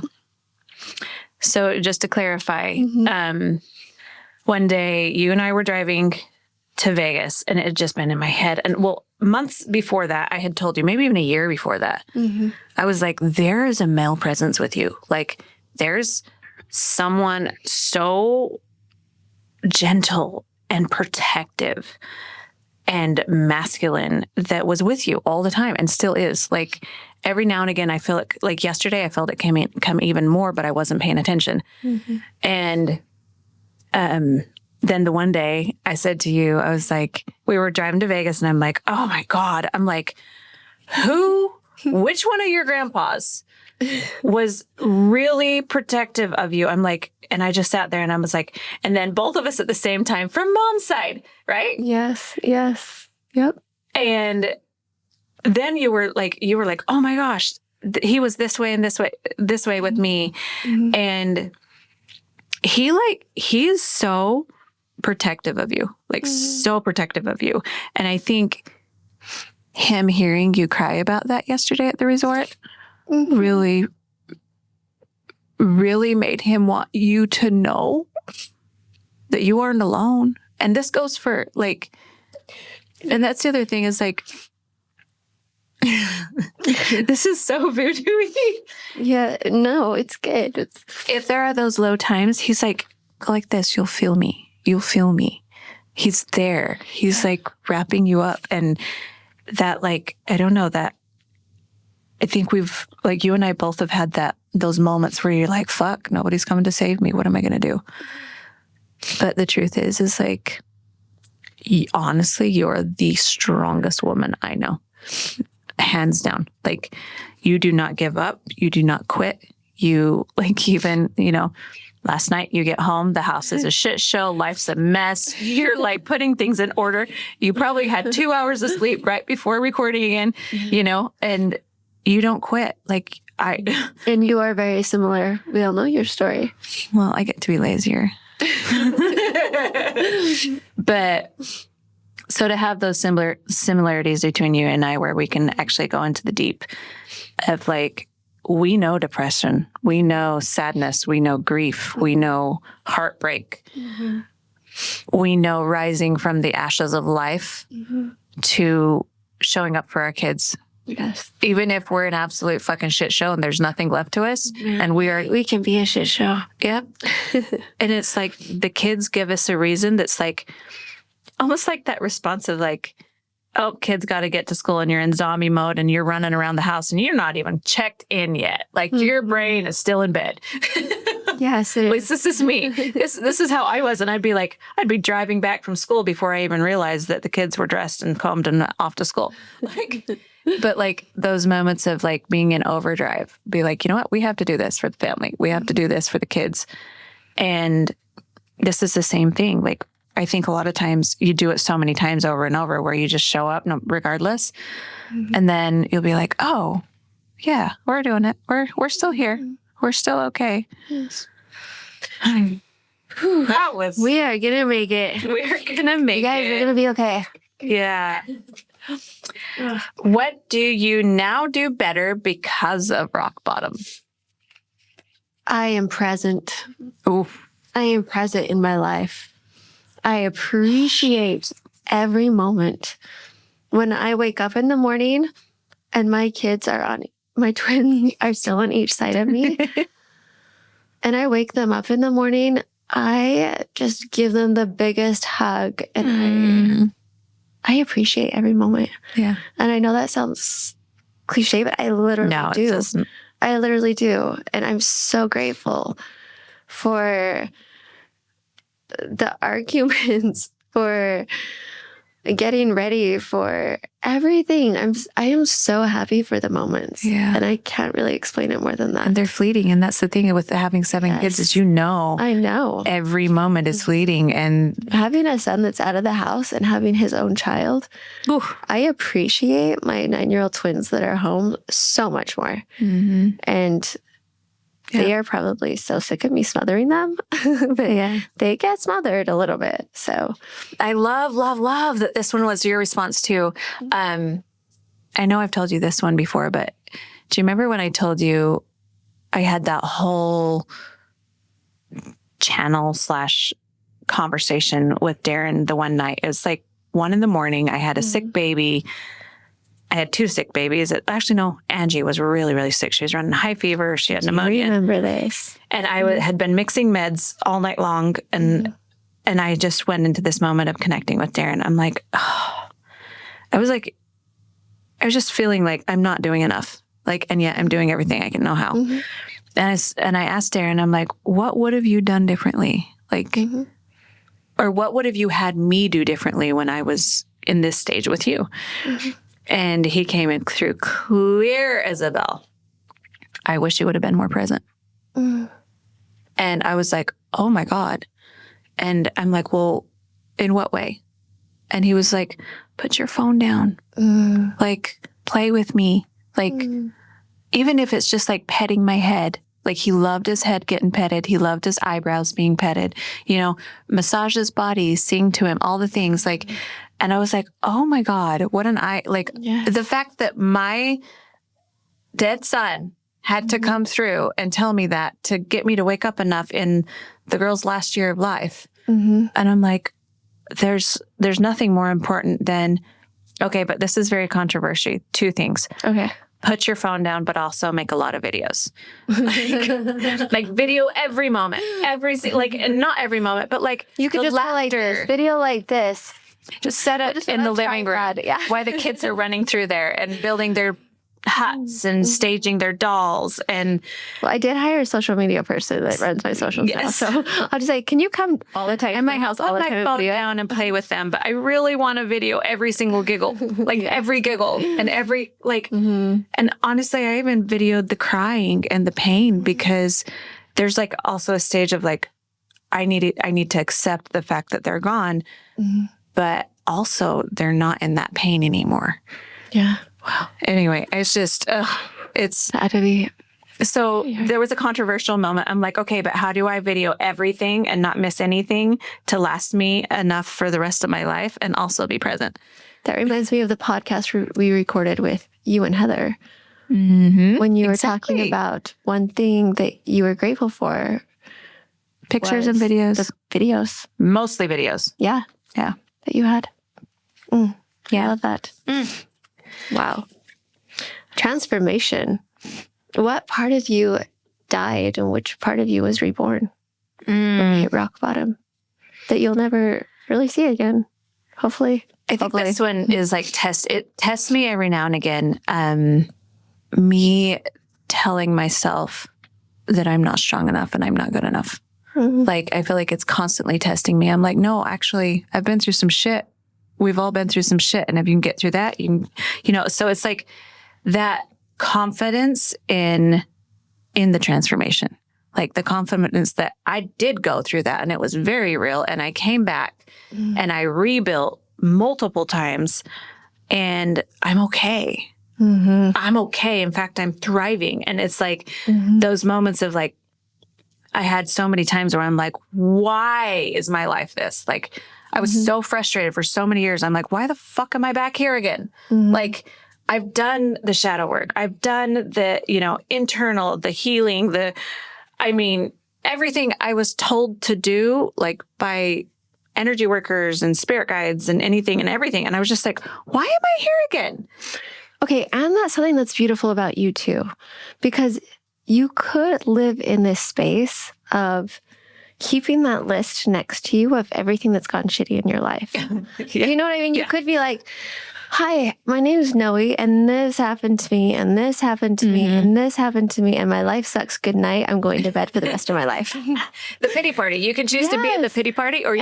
Speaker 1: So just to clarify, one day you and I were driving to Vegas and it had just been in my head. And well, months before that, I had told you, maybe even a year before that, I was like, there is a male presence with you. Like there's someone so gentle and protective and masculine that was with you all the time and still is. Like every now and again, I feel it, like yesterday, I felt it come even more, but I wasn't paying attention. And then the one day I said to you, I was like, we were driving to Vegas and I'm like, oh my God. I'm like, which one of your grandpas was really protective of you? I'm like, and I just sat there and I was like, and then both of us at the same time from mom's side, right?
Speaker 2: Yes. Yep.
Speaker 1: And then you were like, oh my gosh, he was this way and this way with me. And he is so protective of you, like so protective of you. And I think him hearing you cry about that yesterday at the resort really, really made him want you to know that you aren't alone. And this goes for like, and that's the other thing is like, this is so voodoo-y.
Speaker 2: Yeah, no, it's good.
Speaker 1: If there are those low times, he's like, go like this, you'll feel me. You'll feel me. He's there. He's like wrapping you up. And that like, I don't know, that I think we've, like you and I both have had those moments where you're like, fuck, nobody's coming to save me. What am I going to do? But the truth is like, honestly, you're the strongest woman I know. Hands down. Like you do not give up. You do not quit. You like even, you know, last night you get home, the house is a shit show. Life's a mess. You're like putting things in order. You probably had 2 hours of sleep right before recording again, you know, and you don't quit. Like
Speaker 2: and you are very similar. We all know your story.
Speaker 1: Well, I get to be lazier. But so to have those similarities between you and I, where we can actually go into the deep of like, we know depression, we know sadness, we know grief, we know heartbreak, we know rising from the ashes of life to showing up for our kids
Speaker 2: Yes.
Speaker 1: Even if we're an absolute fucking shit show and there's nothing left to us, and we
Speaker 2: can be a shit show.
Speaker 1: Yep. And it's like the kids give us a reason that's like almost like that response of like, oh, kids got to get to school and you're in zombie mode and you're running around the house and you're not even checked in yet. Like your brain is still in bed.
Speaker 2: Yes.
Speaker 1: At least this is me. This is how I was. And I'd be driving back from school before I even realized that the kids were dressed and combed and off to school. But like those moments of like being in overdrive, be like, you know what? We have to do this for the family. We have to do this for the kids. And this is the same thing. Like, I think a lot of times you do it so many times over and over where you just show up regardless. And then you'll be like, oh, yeah, we're doing it. We're still here. We're still okay.
Speaker 2: Yes.
Speaker 1: That was...
Speaker 2: We are going to make it.
Speaker 1: We're going to make it.
Speaker 2: You guys are going to be okay.
Speaker 1: Yeah. What do you now do better because of rock bottom?
Speaker 2: I am present.
Speaker 1: Ooh.
Speaker 2: I am present in my life. I appreciate every moment. When I wake up in the morning and my twins are still on each side of me, and I wake them up in the morning, I just give them the biggest hug, and I appreciate every moment.
Speaker 1: Yeah.
Speaker 2: And I know that sounds cliche, but I literally do. It doesn't. I literally do. And I'm so grateful for the arguments, for getting ready, for everything. I am so happy for the moments.
Speaker 1: Yeah.
Speaker 2: And I can't really explain it more than that.
Speaker 1: And they're fleeting. And that's the thing with having 7 kids is,
Speaker 2: I know.
Speaker 1: Every moment is fleeting. And
Speaker 2: having a son that's out of the house and having his own child, I appreciate my 9-year-old twins that are home so much more. And they are probably so sick of me smothering them, but they get smothered a little bit. So
Speaker 1: I love that this one was your response too. I know I've told you this one before, but do you remember when I told you I had that whole channel / conversation with Darren the one night? It was like 1 a.m. I had a sick baby. I had 2 sick babies. Actually, no, Angie was really, really sick. She was running high fever. She had pneumonia.
Speaker 2: I remember this.
Speaker 1: And I had been mixing meds all night long. And I just went into this moment of connecting with Darren. I'm like, oh. I was just feeling like I'm not doing enough. Like, and yet I'm doing everything I can know how. And I asked Darren, I'm like, what would have you done differently? Like, or what would have you had me do differently when I was in this stage with you? And he came in through clear as a bell. I wish you would have been more present. And I was like, oh my God. And I'm like, well, in what way? And he was like, put your phone down. Like, play with me. Like, even if it's just like petting my head. Like, he loved his head getting petted. He loved his eyebrows being petted. You know, massage his body, sing to him, all the things. Like, and I was like, oh my God, what an the fact that my dead son had to come through and tell me that to get me to wake up enough in the girl's last year of life. And I'm like, there's nothing more important than, okay, but this is very controversial. 2 things.
Speaker 2: Okay.
Speaker 1: Put your phone down, but also make a lot of videos. like video every moment, not every moment, but like
Speaker 2: you could just go like this, video like this.
Speaker 1: Just set it in the living room while the kids are running through there and building their huts and staging their dolls. And
Speaker 2: well, I did hire a social media person that runs my socials now. So I'll just say, can you come all the time
Speaker 1: in my house? I'll phone down and play with them. But I really want to video every single giggle, like every giggle and every and honestly, I even videoed the crying and the pain because there's like also a stage of like, I need to accept the fact that they're gone. But also they're not in that pain anymore.
Speaker 2: Yeah.
Speaker 1: Wow. Anyway, it's just, it's
Speaker 2: had to be.
Speaker 1: So there was a controversial moment. I'm like, okay, but how do I video everything and not miss anything to last me enough for the rest of my life and also be present?
Speaker 2: That reminds me of the podcast we recorded with you and Heather. When you were talking about one thing that you were grateful for.
Speaker 1: Pictures and videos.
Speaker 2: The videos.
Speaker 1: Mostly videos.
Speaker 2: Yeah.
Speaker 1: Yeah.
Speaker 2: That you had.
Speaker 1: Yeah.
Speaker 2: I love that. Wow. transformation. What part of you died and which part of you was reborn when you hit rock bottom that you'll never really see again? Hopefully.
Speaker 1: I think this one is like it tests me every now and again. Me telling myself that I'm not strong enough and I'm not good enough. Like, I feel like it's constantly testing me. I'm like, no, actually, I've been through some shit. We've all been through some shit. And if you can get through that, so it's like that confidence in the transformation, like the confidence that I did go through that and it was very real. And I came back and I rebuilt multiple times and I'm okay. I'm okay. In fact, I'm thriving. And it's like those moments of like, I had so many times where I'm like, why is my life this? Like, I was so frustrated for so many years. I'm like, why the fuck am I back here again? Like, I've done the shadow work. I've done the, internal, the healing, everything I was told to do, like by energy workers and spirit guides and anything and everything. And I was just like, why am I here again?
Speaker 2: Okay. And that's something that's beautiful about you too, because you could live in this space of keeping that list next to you of everything that's gone shitty in your life. You know what I mean? You could be like, hi, my name is Noe, and this happened to me, and this happened to me, and this happened to me, and my life sucks. Good night. I'm going to bed for the rest of my life.
Speaker 1: The pity party. You can choose to be in the pity party, or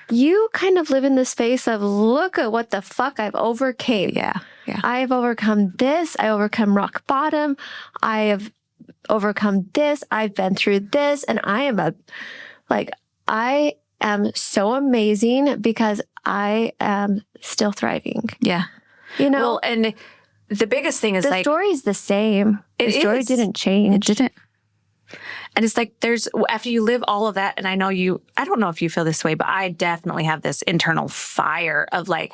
Speaker 2: you kind of live in the space of, look at what the fuck I've overcame.
Speaker 1: Yeah.
Speaker 2: I've overcome this. I overcome rock bottom. I have overcome this. I've been through this, and I am so amazing because I am still thriving.
Speaker 1: Yeah. Well, and the biggest thing is
Speaker 2: the story's the same. The story didn't change.
Speaker 1: It didn't. And it's like after you live all of that, and I don't know if you feel this way, but I definitely have this internal fire of like,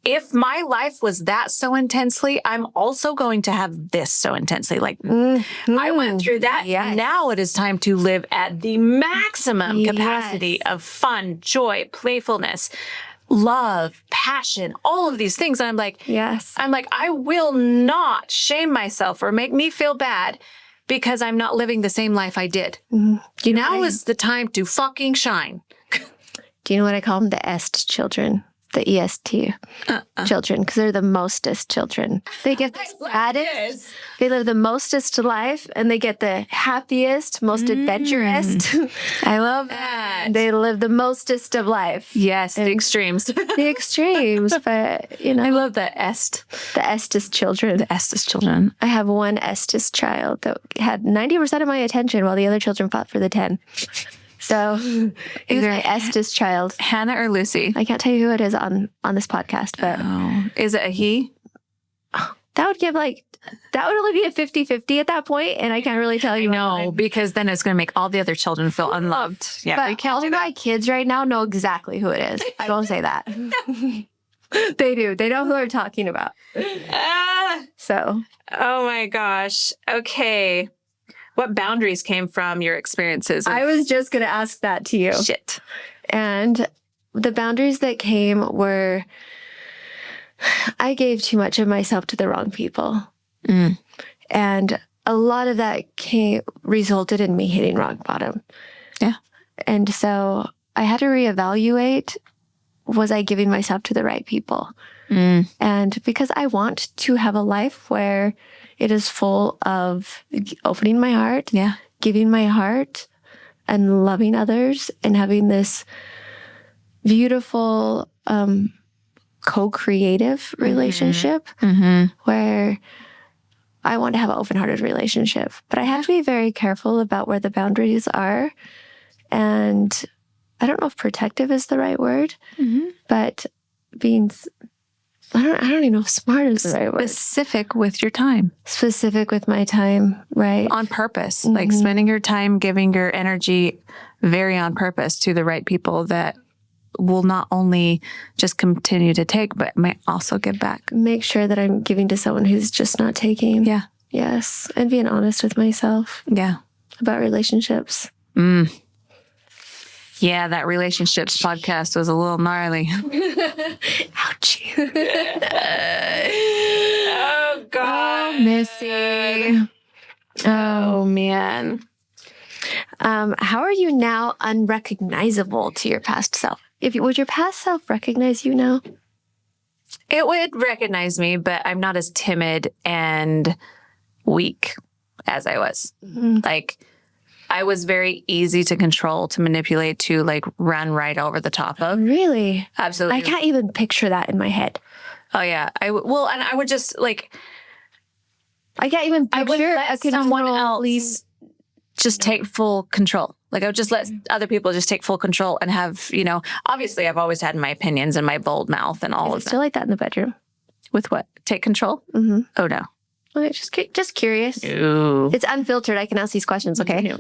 Speaker 1: if my life was that so intensely, I'm also going to have this so intensely. Like, I went through that. Yes. Now it is time to live at the maximum capacity of fun, joy, playfulness, love, passion, all of these things. And I'm like, I will not shame myself or make me feel bad because I'm not living the same life I did. Now is the time to fucking shine.
Speaker 2: Do you know what I call them? The EST children. The EST children, because they're the mostest children. They get the saddest, they live the mostest life, and they get the happiest, most adventurous.
Speaker 1: I love that.
Speaker 2: They live the mostest of life.
Speaker 1: Yes, the extremes.
Speaker 2: The extremes, but
Speaker 1: I love the est.
Speaker 2: The Estes children.
Speaker 1: The Estes children.
Speaker 2: I have one Estes child that had 90% of my attention while the other children fought for the 10. So it was my Estes child.
Speaker 1: Hannah or Lucy?
Speaker 2: I can't tell you who it is on this podcast, but
Speaker 1: is it a he?
Speaker 2: That would only be a 50-50 at that point, and I can't really tell you.
Speaker 1: No, because then it's going to make all the other children feel unloved. Yeah,
Speaker 2: but all of my kids right now know exactly who it is. I won't say that. They do. They know who I'm talking about. So.
Speaker 1: Oh my gosh. Okay. What boundaries came from your experiences?
Speaker 2: I was just going to ask that to you.
Speaker 1: Shit.
Speaker 2: And the boundaries that came were, I gave too much of myself to the wrong people. And a lot of that resulted in me hitting rock bottom.
Speaker 1: Yeah.
Speaker 2: And so I had to reevaluate, was I giving myself to the right people? And because I want to have a life where it is full of opening my heart, giving my heart, and loving others, and having this beautiful co-creative relationship where I want to have an open-hearted relationship. But I have to be very careful about where the boundaries are. And I don't know if protective is the right word, but being... I don't even know if smart is the right word.
Speaker 1: Specific with your time.
Speaker 2: Specific with my time, right?
Speaker 1: On purpose. Like spending your time, giving your energy very on purpose to the right people that will not only just continue to take, but might also give back.
Speaker 2: Make sure that I'm giving to someone who's just not taking.
Speaker 1: Yeah.
Speaker 2: Yes. And being honest with myself.
Speaker 1: Yeah.
Speaker 2: About relationships.
Speaker 1: Yeah, that relationships podcast was a little gnarly.
Speaker 2: Ouch.
Speaker 1: Oh, God.
Speaker 2: Oh, Missy.
Speaker 1: Oh, man.
Speaker 2: How are you now unrecognizable to your past self? Would your past self recognize you now?
Speaker 1: It would recognize me, but I'm not as timid and weak as I was.
Speaker 2: Mm-hmm.
Speaker 1: Like, I was very easy to control, to manipulate, to like run right over the top of.
Speaker 2: Really?
Speaker 1: Absolutely.
Speaker 2: I can't even picture that in my head.
Speaker 1: Oh, yeah. And I would just like,
Speaker 2: I can't even
Speaker 1: I would
Speaker 2: picture
Speaker 1: let someone else just take full control. Like, I would just let other people just take full control and have, obviously I've always had my opinions and my bold mouth and all of that.
Speaker 2: Still like that in the bedroom?
Speaker 1: With what? Take control?
Speaker 2: Mm-hmm.
Speaker 1: Oh, no.
Speaker 2: Okay, just curious.
Speaker 1: No.
Speaker 2: It's unfiltered. I can ask these questions, okay?
Speaker 1: No.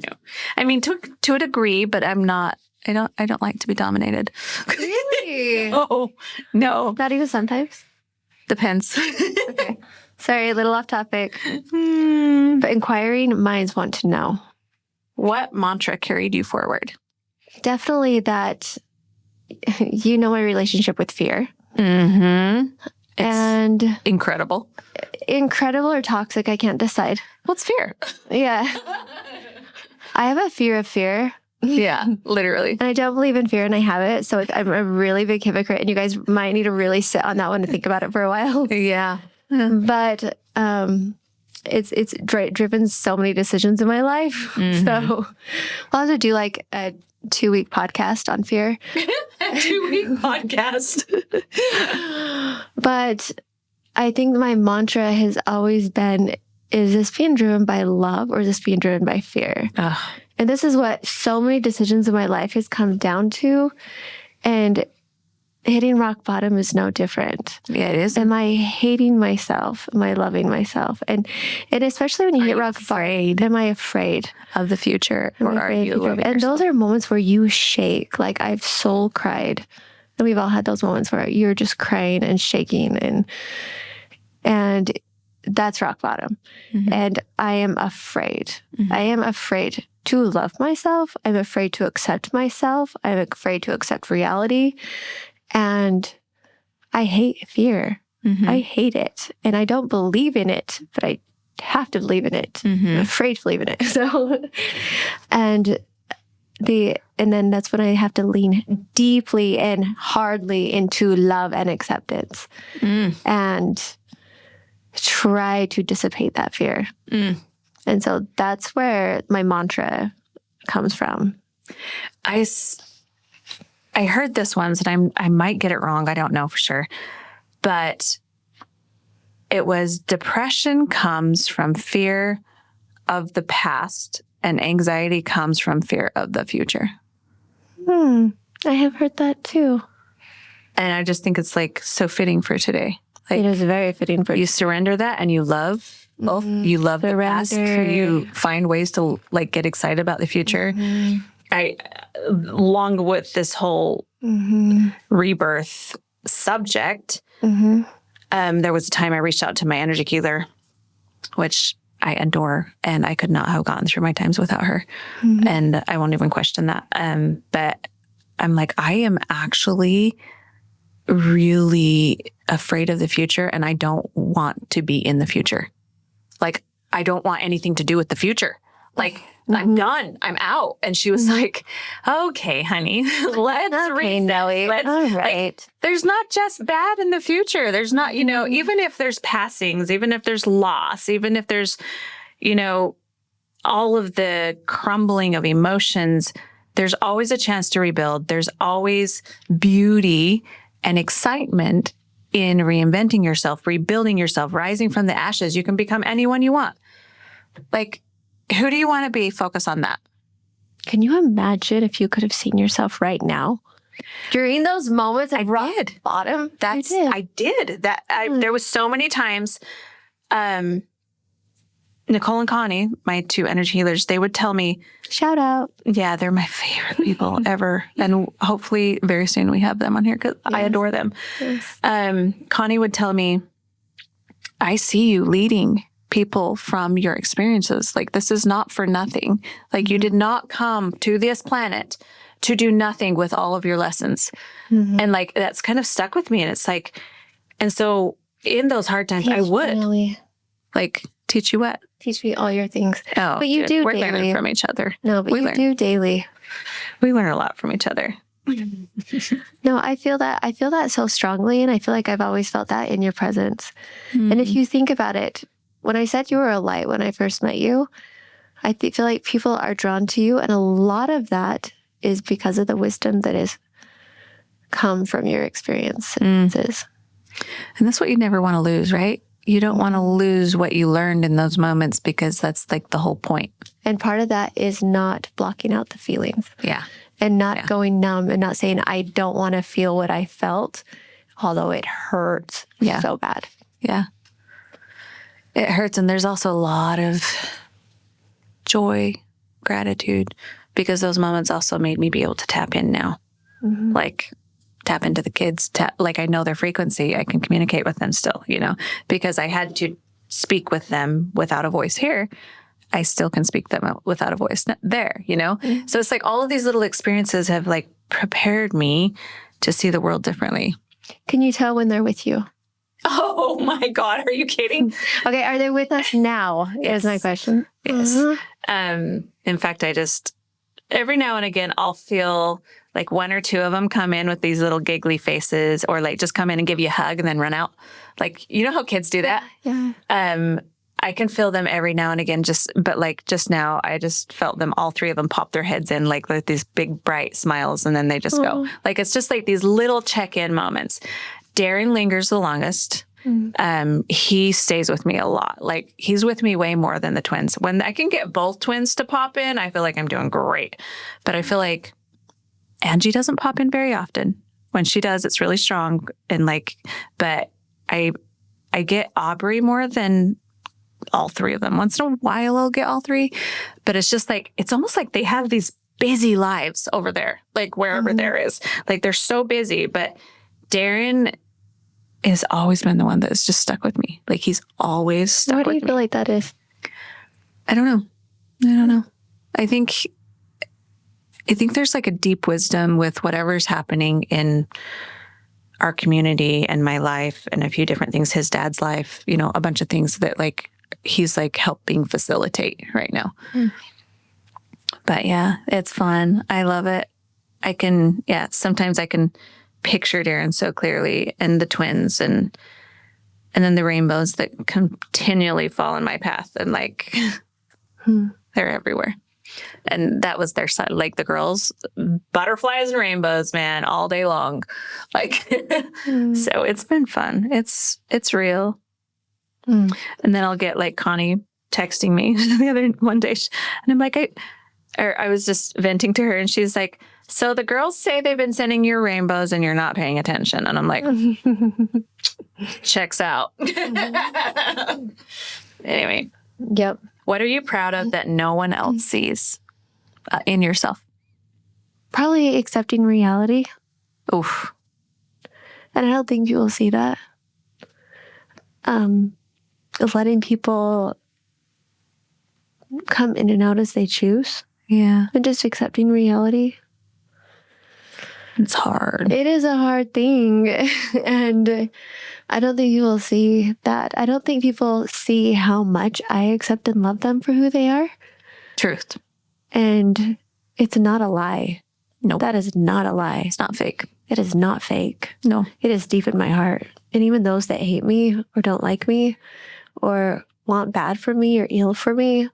Speaker 1: I mean, to a degree, but I don't like to be dominated.
Speaker 2: Really?
Speaker 1: Oh, no.
Speaker 2: Not even sometimes?
Speaker 1: Depends.
Speaker 2: Okay. Sorry, a little off topic. But inquiring minds want to know.
Speaker 1: What mantra carried you forward?
Speaker 2: Definitely that my relationship with fear.
Speaker 1: Mm-hmm.
Speaker 2: And
Speaker 1: incredible
Speaker 2: or toxic, I can't decide.
Speaker 1: What's fear?
Speaker 2: Yeah. I have a fear of fear.
Speaker 1: Yeah, literally.
Speaker 2: And I don't believe in fear, and I have it. So I'm a really big hypocrite, and you guys might need to really sit on that one and think about it for a while.
Speaker 1: Yeah.
Speaker 2: But it's driven so many decisions in my life. Mm-hmm. So I'll have to do like a 2-week podcast on fear.
Speaker 1: A 2-week podcast.
Speaker 2: But I think my mantra has always been, is this being driven by love or is this being driven by fear?
Speaker 1: Ugh.
Speaker 2: And this is what so many decisions in my life has come down to. And hitting rock bottom is no different.
Speaker 1: Yeah, it is.
Speaker 2: Am I hating myself? Am I loving myself? And especially when you hit rock bottom, am I afraid
Speaker 1: of the future? Or are you loving
Speaker 2: yourself? And those are moments where you shake. Like, I've soul cried. And we've all had those moments where you're just crying and shaking, and that's rock bottom. Mm-hmm. And I am afraid. Mm-hmm. I am afraid to love myself. I'm afraid to accept myself. I'm afraid to accept reality. And I hate fear. Mm-hmm. I hate it. And I don't believe in it, but I have to believe in it. Mm-hmm. I'm afraid to believe in it. So, and then that's when I have to lean deeply and hardly into love and acceptance and try to dissipate that fear. And so that's where my mantra comes from. I heard this once, and I might get it wrong. I don't know for sure. But it was, depression comes from fear of the past, and anxiety comes from fear of the future. I have heard that too. And I just think it's like so fitting for today. Like, it is very fitting for you. Surrender that, and you love both. Mm-hmm. You love the past. You find ways to like get excited about the future. Mm-hmm. Along with this whole rebirth subject, there was a time I reached out to my energy healer, which I adore, and I could not have gotten through my times without her. And I won't even question that. But I'm like, I am actually really afraid of the future, and I don't want to be in the future. Like, I don't want anything to do with the future. Like, I'm done. I'm out. And she was like, okay, honey, let's Noie. All right. Like, there's not just bad in the future. There's not, even if there's passings, even if there's loss, even if there's, all of the crumbling of emotions, there's always a chance to rebuild. There's always beauty and excitement in reinventing yourself, rebuilding yourself, rising from the ashes. You can become anyone you want. Like, who do you want to be? Focus on that. Can you imagine if you could have seen yourself right now? During those moments of rock bottom? I did. There was so many times, Nicole and Connie, my 2 energy healers, they would tell me, shout out. Yeah, they're my favorite people ever. And hopefully very soon we have them on here because I adore them. Yes. Connie would tell me, I see you leading people from your experiences. Like, this is not for nothing. Like, you did not come to this planet
Speaker 1: to do nothing with all of your lessons. And like, that's kind of stuck with me. And it's like, and so in those hard times, I would like teach you what?
Speaker 2: Teach me all your things.
Speaker 1: Oh,
Speaker 2: but you do
Speaker 1: we're
Speaker 2: daily.
Speaker 1: learning from each other.
Speaker 2: No, but you do daily.
Speaker 1: We learn a lot from each other.
Speaker 2: No, I feel that so strongly. And I feel like I've always felt that in your presence. And if you think about it, when I said you were a light when I first met you, I feel like people are drawn to you. And a lot of that is because of the wisdom that has come from your experiences.
Speaker 1: And that's what you never want to lose, right? You don't want to lose what you learned in those moments, because that's like the whole point.
Speaker 2: And part of that is not blocking out the feelings.
Speaker 1: Yeah.
Speaker 2: And not going numb and not saying, I don't want to feel what I felt, although it hurts so bad.
Speaker 1: Yeah. It hurts. And there's also a lot of joy, gratitude, because those moments also made me be able to tap in now. Like, tap into the kids, like I know their frequency. I can communicate with them still, because I had to speak with them without a voice here. I still can speak them out without a voice there, So it's like all of these little experiences have like prepared me to see the world differently.
Speaker 2: Can you tell when they're with you?
Speaker 1: Oh my God, are you kidding?
Speaker 2: Okay, are they with us now? Is my question.
Speaker 1: Yes. In fact, every now and again, I'll feel like one or two of them come in with these little giggly faces, or like just come in and give you a hug and then run out. Like, you know how kids do that?
Speaker 2: Yeah.
Speaker 1: I can feel them every now and again, but like just now, I just felt them, all three of them pop their heads in like with these big bright smiles, and then they just go. Like, it's just like these little check-in moments. Darren lingers the longest. He stays with me a lot. Like, he's with me way more than the twins. When I can get both twins to pop in, I feel like I'm doing great. But I feel like Angie doesn't pop in very often. When she does, it's really strong. And like, but I get Aubrey more than all three of them. Once in a while, I'll get all three. But it's just like, it's almost like they have these busy lives over there, like wherever there is. Like, they're so busy. But Darren has always been the one that's just stuck with me. Like, he's always stuck with me.
Speaker 2: What do you feel like that is?
Speaker 1: I don't know. I think there's like a deep wisdom with whatever's happening in our community and my life and a few different things, his dad's life, a bunch of things that like he's like helping facilitate right now. But yeah, it's fun. I love it. Sometimes I can picture Darren so clearly, and the twins, and then the rainbows that continually fall in my path, and like they're everywhere. And that was their son, like the girls, butterflies and rainbows, man, all day long. Like, so it's been fun. It's real. And then I'll get like Connie texting me one day, and I'm like, I was just venting to her, and she's like, so the girls say they've been sending you rainbows and you're not paying attention. And I'm like, checks out. Anyway.
Speaker 2: Yep.
Speaker 1: What are you proud of that no one else sees in yourself?
Speaker 2: Probably accepting reality.
Speaker 1: Oof.
Speaker 2: And I don't think people see that. Letting people come in and out as they choose.
Speaker 1: Yeah.
Speaker 2: And just accepting reality.
Speaker 1: It's hard.
Speaker 2: It is a hard thing. And I don't think people see that. I don't think people see how much I accept and love them for who they are.
Speaker 1: Truth.
Speaker 2: And it's not a lie.
Speaker 1: No.
Speaker 2: That is not a lie.
Speaker 1: It's not fake.
Speaker 2: It is not fake.
Speaker 1: No.
Speaker 2: It is deep in my heart. And even those that hate me or don't like me or want bad for me or ill for me,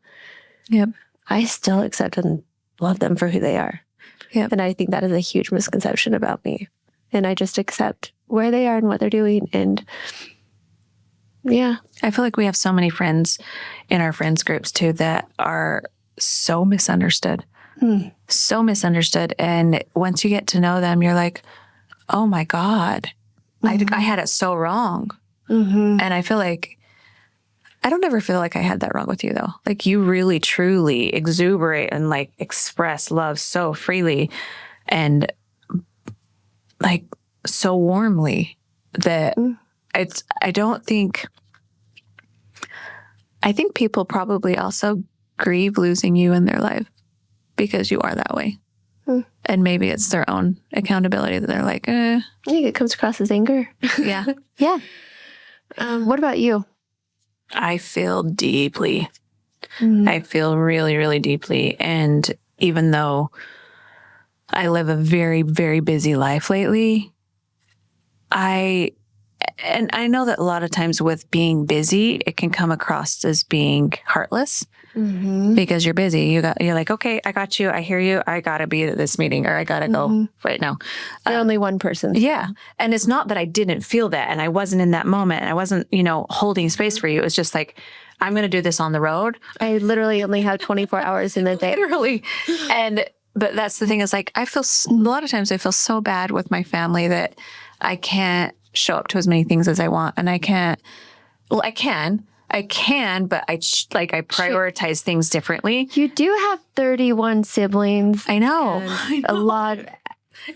Speaker 1: yep,
Speaker 2: I still accept and love them for who they are.
Speaker 1: Yep.
Speaker 2: And I think that is a huge misconception about me. And I just accept where they are and what they're doing. And yeah.
Speaker 1: I feel like we have so many friends in our friends groups too that are so misunderstood. So misunderstood. And once you get to know them, you're like, oh my God, I had it so wrong. And I feel like, I don't ever feel like I had that wrong with you though. Like, you really truly exuberate and like express love so freely and like so warmly that I think people probably also grieve losing you in their life because you are that way. And maybe it's their own accountability that they're like,
Speaker 2: I think it comes across as anger.
Speaker 1: Yeah.
Speaker 2: Yeah. What about you?
Speaker 1: I feel deeply.
Speaker 2: Mm.
Speaker 1: I feel really, really deeply. And even though I live a very, very busy life lately, I know that a lot of times with being busy, it can come across as being heartless because you're busy. You're like, okay, I got you. I hear you. I got to be at this meeting or I got to go right now.
Speaker 2: You're only one person.
Speaker 1: Yeah. And it's not that I didn't feel that and I wasn't in that moment and I wasn't, holding space for you. It was just like, I'm going to do this on the road.
Speaker 2: I literally only have 24 hours in the day.
Speaker 1: Literally. But that's the thing is like, a lot of times I feel so bad with my family that I can't show up to as many things as I want. And I can, but I prioritize things differently.
Speaker 2: You do have 31 siblings.
Speaker 1: I know.
Speaker 2: A lot.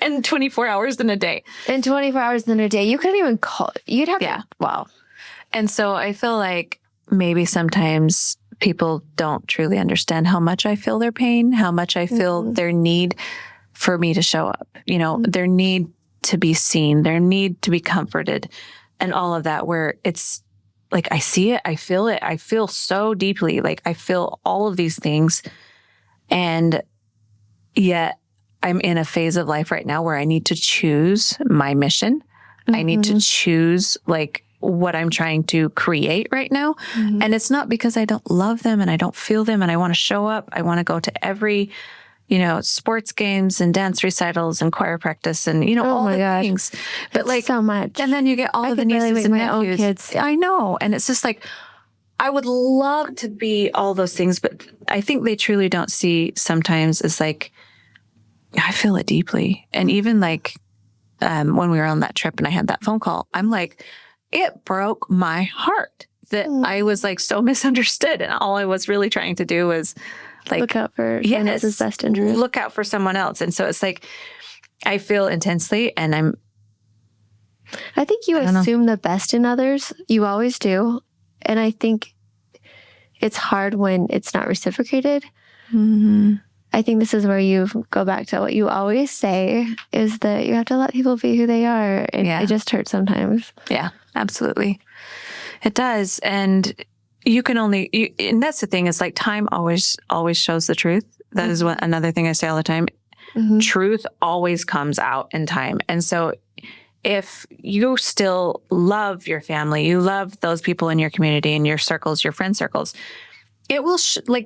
Speaker 1: And 24 hours in a day.
Speaker 2: And 24 hours in a day. You couldn't even call. You'd have to.
Speaker 1: Wow. And so I feel like maybe sometimes people don't truly understand how much I feel their pain, how much I feel their need for me to show up, their need to be seen, their need to be comforted and all of that, where it's like, I see it, I feel so deeply, like I feel all of these things. And yet I'm in a phase of life right now where I need to choose my mission. I need to choose like what I'm trying to create right now. And it's not because I don't love them and I don't feel them and I want to show up. I want to go to every, sports games and dance recitals and choir practice and, all the things. But
Speaker 2: like so much.
Speaker 1: And then you get all of the nieces and nephews.
Speaker 2: Own kids.
Speaker 1: I know. And it's just like, I would love to be all those things, but I think they truly don't see sometimes as like, I feel it deeply. And even like when we were on that trip and I had that phone call, I'm like, it broke my heart that I was like so misunderstood. And all I was really trying to do was like,
Speaker 2: look out for Vanessa's best interest.
Speaker 1: Look out for someone else. And so it's like, I feel intensely and
Speaker 2: I think you assume the best in others. You always do. And I think it's hard when it's not reciprocated. I think this is where you go back to what you always say is that you have to let people be who they are. And it just hurts sometimes.
Speaker 1: Yeah, absolutely. It does. And you can only, and that's the thing, is like time always shows the truth. That is another thing I say all the time. Truth always comes out in time. And so if you still love your family, you love those people in your community, in your circles, your friend circles, it will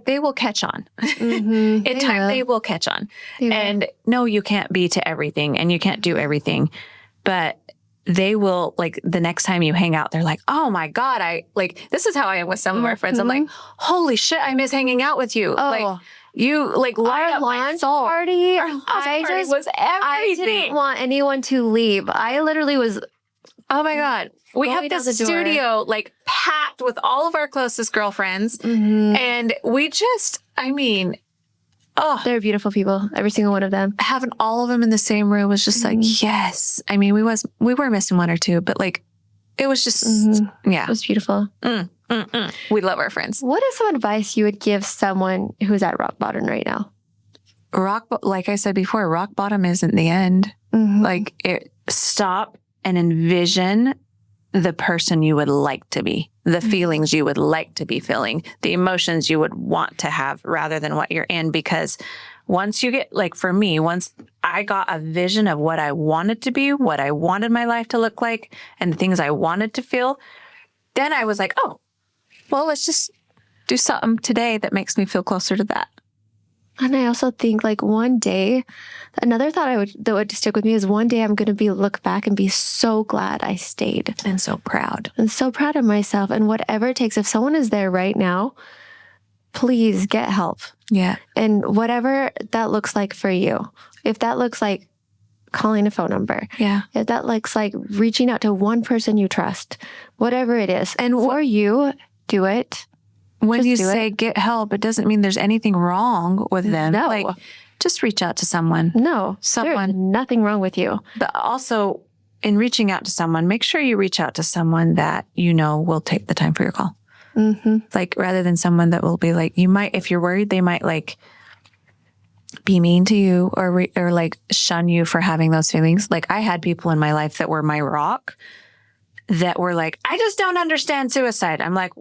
Speaker 1: they will catch on. In time, they will catch on. And no, you can't be to everything and you can't do everything, but they will, like, the next time you hang out, they're like, oh my God, this is how I am with some of our friends. I'm like, holy shit, I miss hanging out with you. Like, you light up my soul.
Speaker 2: Party.
Speaker 1: Our party was everything.
Speaker 2: I didn't want anyone to leave. I literally was,
Speaker 1: oh my God. We have this studio like packed with all of our closest girlfriends. And we just,
Speaker 2: they're beautiful people. Every single one of them.
Speaker 1: Having all of them in the same room was just like, yes. We were missing one or two, but like, it was just,
Speaker 2: It was beautiful.
Speaker 1: We love our friends.
Speaker 2: What is some advice you would give someone who's at rock bottom right now?
Speaker 1: Like I said before, rock bottom isn't the end. Like, stop and envision the person you would like to be, the feelings you would like to be feeling, the emotions you would want to have rather than what you're in. Because once you get, like for me, once I got a vision of what I wanted to be, what I wanted my life to look like, and the things I wanted to feel, then I was like, oh, well, let's just do something today that makes me feel closer to that.
Speaker 2: And I also think like one day, another thought that would stick with me is one day I'm going to look back and be so glad I stayed.
Speaker 1: And so proud.
Speaker 2: And so proud of myself. And whatever it takes, if someone is there right now, please get help.
Speaker 1: Yeah.
Speaker 2: And whatever that looks like for you, if that looks like calling a phone number, if that looks like reaching out to one person you trust, whatever it is, and for you, do it.
Speaker 1: When you say get help, it doesn't mean there's anything wrong with them.
Speaker 2: No.
Speaker 1: Like, just reach out to someone.
Speaker 2: No, there's nothing wrong with you.
Speaker 1: But also, in reaching out to someone, make sure you reach out to someone that you know will take the time for your call. Like, rather than someone that will be like, you might, if you're worried, they might like be mean to you or like shun you for having those feelings. Like I had people in my life that were my rock that were like, I just don't understand suicide. I'm like,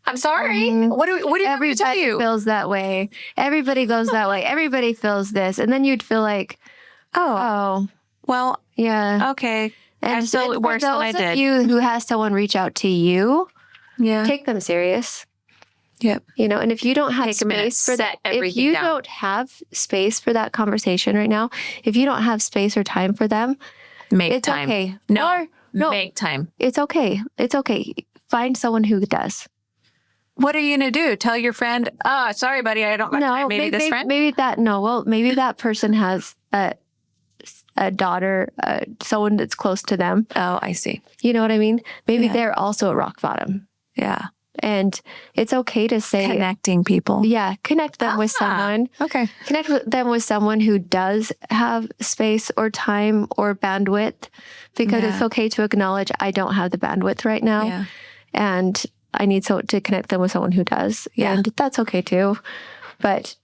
Speaker 1: I'm sorry. What do you want me to tell you?
Speaker 2: Everybody feels that way. Everybody goes that way. Everybody feels this. And then you'd feel like, oh,
Speaker 1: well,
Speaker 2: yeah.
Speaker 1: okay.
Speaker 2: And
Speaker 1: I feel
Speaker 2: for
Speaker 1: worse than I
Speaker 2: those of
Speaker 1: did.
Speaker 2: you who has someone reach out to you, take them serious.
Speaker 1: Yep.
Speaker 2: You know, and if you don't have
Speaker 1: Take a minute,
Speaker 2: space for that,
Speaker 1: set
Speaker 2: if
Speaker 1: everything
Speaker 2: you
Speaker 1: down.
Speaker 2: don't have space for that conversation right now, if you don't have space or time for them,
Speaker 1: Make
Speaker 2: it's
Speaker 1: time.
Speaker 2: okay.
Speaker 1: No,
Speaker 2: no,
Speaker 1: make time.
Speaker 2: it's okay. It's okay. Find someone who does.
Speaker 1: What are you going to do? Tell your friend, oh, sorry, buddy, I don't got time. Maybe this friend?
Speaker 2: Maybe that person has a daughter, someone that's close to them.
Speaker 1: Oh, I see.
Speaker 2: You know what I mean? Maybe they're also at rock bottom.
Speaker 1: Yeah.
Speaker 2: And it's okay to say...
Speaker 1: Connecting people.
Speaker 2: Yeah, connect them with someone.
Speaker 1: Okay.
Speaker 2: Connect them with someone who does have space or time or bandwidth, because it's okay to acknowledge, I don't have the bandwidth right now.
Speaker 1: Yeah.
Speaker 2: And I need to connect them with someone who does.
Speaker 1: Yeah.
Speaker 2: And that's okay too. But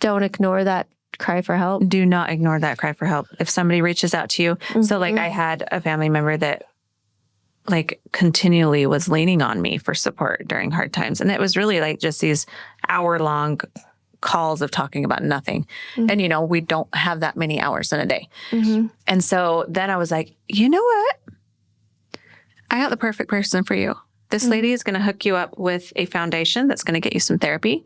Speaker 2: don't ignore that cry for help.
Speaker 1: Do not ignore that cry for help. If somebody reaches out to you. So like I had a family member that like continually was leaning on me for support during hard times. And it was really like just these hour-long calls of talking about nothing. And, you know, we don't have that many hours in a day. And so then I was like, you know what? I got the perfect person for you. This lady is going to hook you up with a foundation that's going to get you some therapy.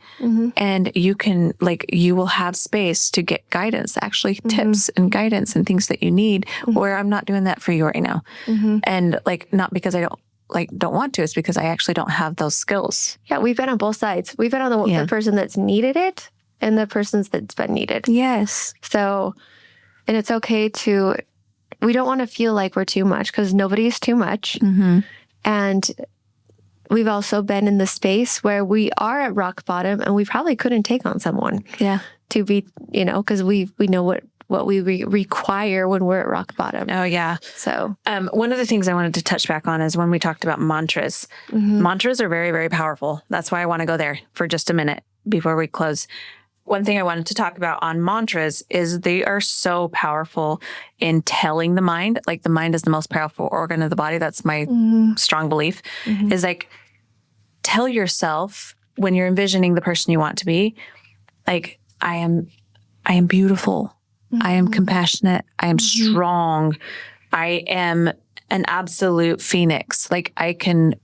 Speaker 1: And you can, like, you will have space to get guidance, actually tips and guidance and things that you need, where I'm not doing that for you right now. And like, not because I don't want to, it's because I actually don't have those skills.
Speaker 2: Yeah, we've been on both sides. We've been on the person that's needed it and the person that's been needed.
Speaker 1: Yes.
Speaker 2: So, and it's okay to, we don't want to feel like we're too much, because nobody's too much. And we've also been in the space where we are at rock bottom and we probably couldn't take on someone to be, you know, because we know what we require when we're at rock bottom.
Speaker 1: Oh, yeah.
Speaker 2: So
Speaker 1: one of the things I wanted to touch back on is when we talked about mantras. Mantras are very, very powerful. That's why I want to go there for just a minute before we close. One thing I wanted to talk about on mantras is they are so powerful in telling the mind, like the mind is the most powerful organ of the body. That's my strong belief, is like, tell yourself when you're envisioning the person you want to be, like, I am beautiful. I am compassionate. I am strong. I am an absolute phoenix. Like I could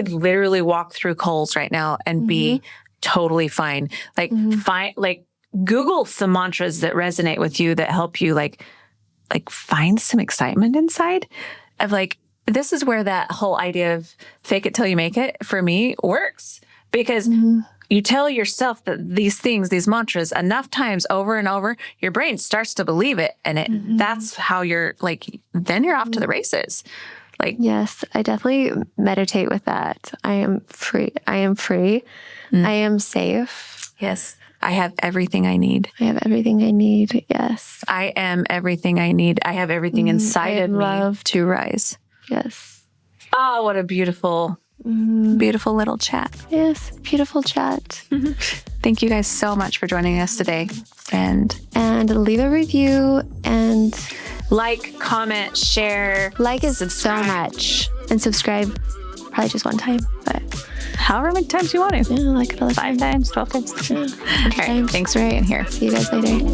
Speaker 1: literally walk through coals right now and be totally fine. Like Google some mantras that resonate with you that help you like find some excitement inside of like, this is where that whole idea of fake it till you make it for me works, because you tell yourself that these things, these mantras enough times over and over, your brain starts to believe it. And that's how you're like, then you're off to the races. Like,
Speaker 2: yes, I definitely meditate with that. I am free. I am free. I am safe.
Speaker 1: Yes. I have everything I need.
Speaker 2: I have everything I need. Yes.
Speaker 1: I am everything I need. I have everything inside of me to rise.
Speaker 2: Yes.
Speaker 1: Oh, what a beautiful, beautiful little chat.
Speaker 2: Yes. Beautiful chat.
Speaker 1: Thank you guys so much for joining us today. And
Speaker 2: leave a review and
Speaker 1: like, comment, share.
Speaker 2: Like is so much. And subscribe probably just one time, but
Speaker 1: however many times you want to.
Speaker 2: Yeah, like another
Speaker 1: 5 times, 12 times.
Speaker 2: Yeah.
Speaker 1: All right. Thanks for being here.
Speaker 2: See you guys later.